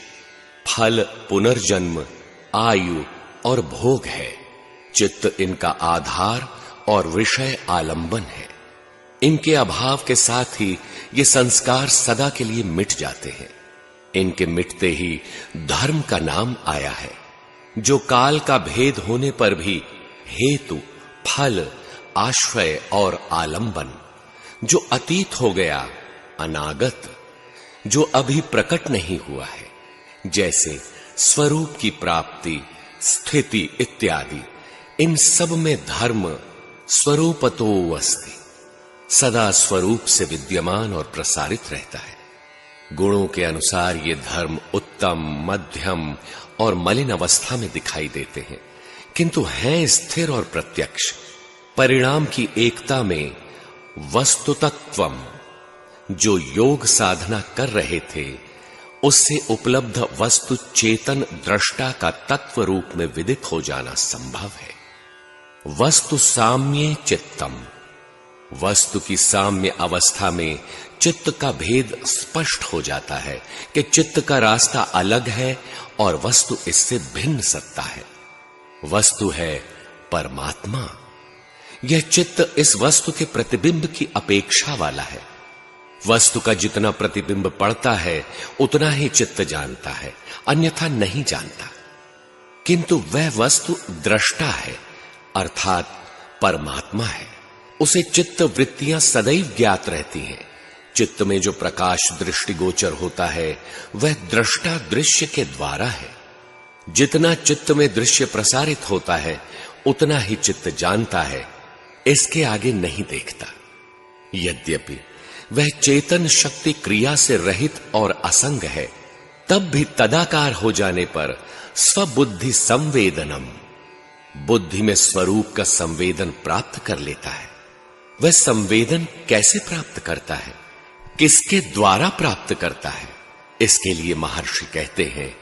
फल पुनर्जन्म, आयु और भोग है। चित्त इनका आधार और विषय आलंबन है। इनके अभाव के साथ ही ये संस्कार सदा के लिए मिट जाते हैं। इनके मिटते ही धर्म का नाम आया है, जो काल का भेद होने पर भी हेतु, फल, आश्रय और आलंबन, जो अतीत हो गया, अनागत, जो अभी प्रकट नहीं हुआ है, जैसे स्वरूप की प्राप्ति, स्थिति इत्यादि, इन सब में धर्म स्वरूपतो अस्ति, सदा स्वरूप से विद्यमान और प्रसारित रहता है। गुणों के अनुसार ये धर्म उत्तम, मध्यम और मलिन अवस्था में दिखाई देते हैं, किंतु हैं स्थिर और प्रत्यक्ष। परिणाम की एकता में वस्तुतत्वम, जो योग साधना कर रहे थे उससे उपलब्ध वस्तु चेतन दृष्टा का तत्व रूप में विदित हो जाना संभव है। वस्तु साम्ये चित्तम, वस्तु की साम्य अवस्था में चित्त का भेद स्पष्ट हो जाता है कि चित्त का रास्ता अलग है और वस्तु इससे भिन्न सत्ता है। वस्तु है परमात्मा। यह चित्त इस वस्तु के प्रतिबिंब की अपेक्षा वाला है। वस्तु का जितना प्रतिबिंब पड़ता है उतना ही चित्त जानता है, अन्यथा नहीं जानता। किंतु वह वस्तु दृष्टा है, अर्थात परमात्मा है। उसे चित्त वृत्तियां सदैव ज्ञात रहती हैं। चित्त में जो प्रकाश दृष्टिगोचर होता है वह दृष्टा दृश्य के द्वारा है। जितना चित्त में दृश्य प्रसारित होता है उतना ही चित्त जानता है, इसके आगे नहीं देखता। यद्यपि वह चेतन शक्ति क्रिया से रहित और असंग है, तब भी तदाकार हो जाने पर स्वबुद्धि संवेदनम, बुद्धि में स्वरूप का संवेदन प्राप्त कर लेता है। वह संवेदन कैसे प्राप्त करता है, किसके द्वारा प्राप्त करता है? इसके लिए महर्षि कहते हैं,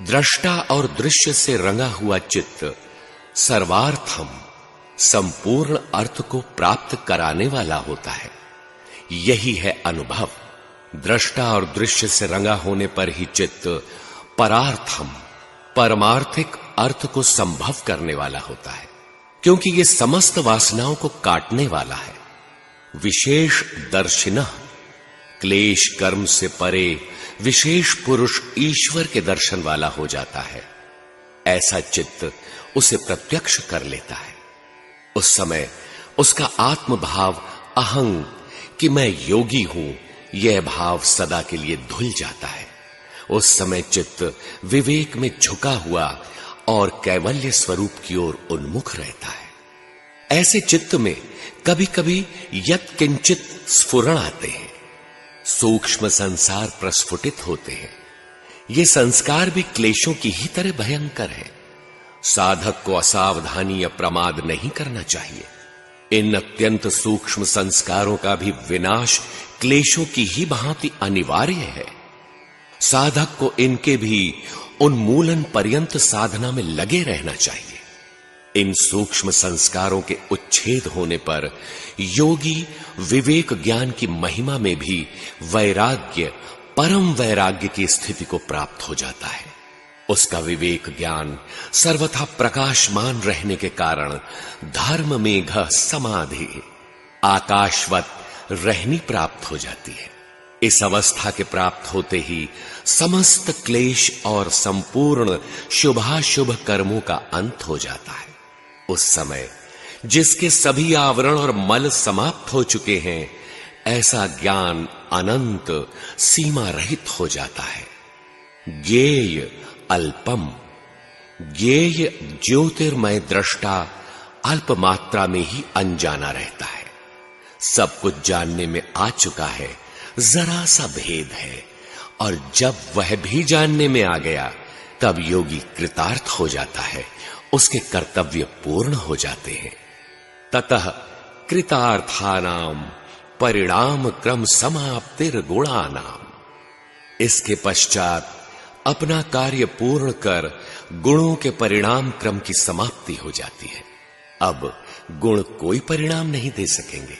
दृष्टा और दृश्य से रंगा हुआ चित्त सर्वार्थम, संपूर्ण अर्थ को प्राप्त कराने वाला होता है। यही है अनुभव। दृष्टा और दृश्य से रंगा होने पर ही चित्त परार्थम, परमार्थिक अर्थ को संभव करने वाला होता है, क्योंकि ये समस्त वासनाओं को काटने वाला है। विशेष दर्शिनः, क्लेश कर्म से परे विशेष पुरुष ईश्वर के दर्शन वाला हो जाता है। ऐसा चित्त उसे प्रत्यक्ष कर लेता है। उस समय उसका आत्मभाव अहं कि मैं योगी हूं, यह भाव सदा के लिए धुल जाता है। उस समय चित्त विवेक में झुका हुआ और कैवल्य स्वरूप की ओर उन्मुख रहता है। ऐसे चित्त में कभी कभी यत् किंचित स्फुरण आते हैं, सूक्ष्म संसार प्रस्फुटित होते हैं। ये संस्कार भी क्लेशों की ही तरह भयंकर है। साधक को असावधानी या प्रमाद नहीं करना चाहिए। इन अत्यंत सूक्ष्म संस्कारों का भी विनाश क्लेशों की ही भांति अनिवार्य है। साधक को इनके भी उन्मूलन पर्यंत साधना में लगे रहना चाहिए। इन सूक्ष्म संस्कारों के उच्छेद होने पर योगी विवेक ज्ञान की महिमा में भी वैराग्य, परम वैराग्य की स्थिति को प्राप्त हो जाता है। उसका विवेक ज्ञान सर्वथा प्रकाशमान रहने के कारण धर्म मेघ समाधि, आकाशवत रहनी प्राप्त हो जाती है। इस अवस्था के प्राप्त होते ही समस्त क्लेश और संपूर्ण शुभाशुभ कर्मों का अंत हो जाता है। उस समय जिसके सभी आवरण और मल समाप्त हो चुके हैं, ऐसा ज्ञान अनंत सीमा रहित हो जाता है। ज्ञेय अल्पम, ज्ञेय ज्योतिर्मय दृष्टा अल्प मात्रा में ही अनजाना रहता है। सब कुछ जानने में आ चुका है, जरा सा भेद है, और जब वह भी जानने में आ गया तब योगी कृतार्थ हो जाता है, उसके कर्तव्य पूर्ण हो जाते हैं। ततः कृतार्थानाम परिणाम क्रम समाप्तिर गुणानाम, इसके पश्चात अपना कार्य पूर्ण कर गुणों के परिणाम क्रम की समाप्ति हो जाती है। अब गुण कोई परिणाम नहीं दे सकेंगे।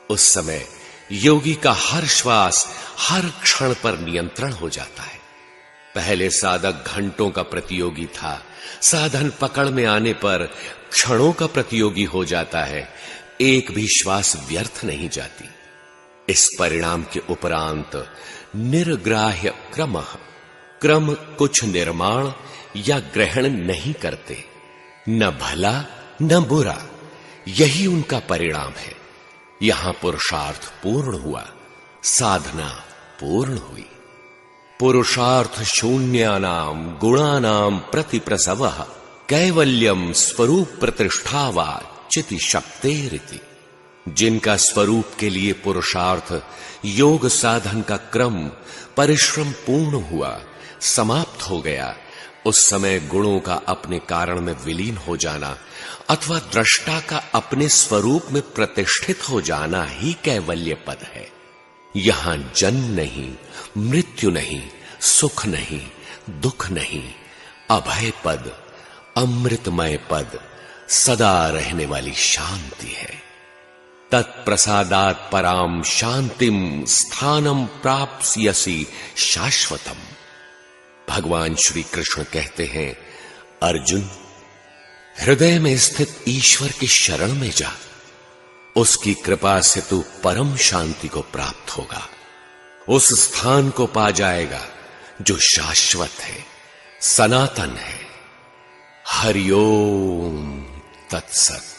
उस समय योगी का हर श्वास हर क्षण पर नियंत्रण हो जाता है। पहले साधक घंटों का प्रतियोगी था, साधन पकड़ में आने पर क्षणों का प्रतियोगी हो जाता है। एक भी श्वास व्यर्थ नहीं जाती। इस परिणाम के उपरांत निर्ग्राह्य क्रम कुछ निर्माण या ग्रहण नहीं करते, न भला न बुरा, यही उनका परिणाम है। यहां पुरुषार्थ पूर्ण हुआ, साधना पूर्ण हुई। पुरुषार्थ शून्यानाम गुणानाम प्रतिप्रसवः कैवल्यम स्वरूप प्रतिष्ठावा चिति शक्तेरिति। जिनका स्वरूप के लिए पुरुषार्थ योग साधन का क्रम परिश्रम पूर्ण हुआ, समाप्त हो गया, उस समय गुणों का अपने कारण में विलीन हो जाना अथवा दृष्टा का अपने स्वरूप में प्रतिष्ठित हो जाना ही कैवल्य पद है। यहां जन्म नहीं, मृत्यु नहीं, सुख नहीं, दुख नहीं, अभय पद, अमृतमय पद, सदा रहने वाली शांति है। तत्प्रसादात् पराम शांतिम स्थानम प्राप्स्यसि शाश्वतम। भगवान श्री कृष्ण कहते हैं, अर्जुन, हृदय में स्थित ईश्वर की शरण में जा, उसकी कृपा से तू परम शांति को प्राप्त होगा, उस स्थान को पा जाएगा जो शाश्वत है, सनातन है। हरि ओम तत्सत।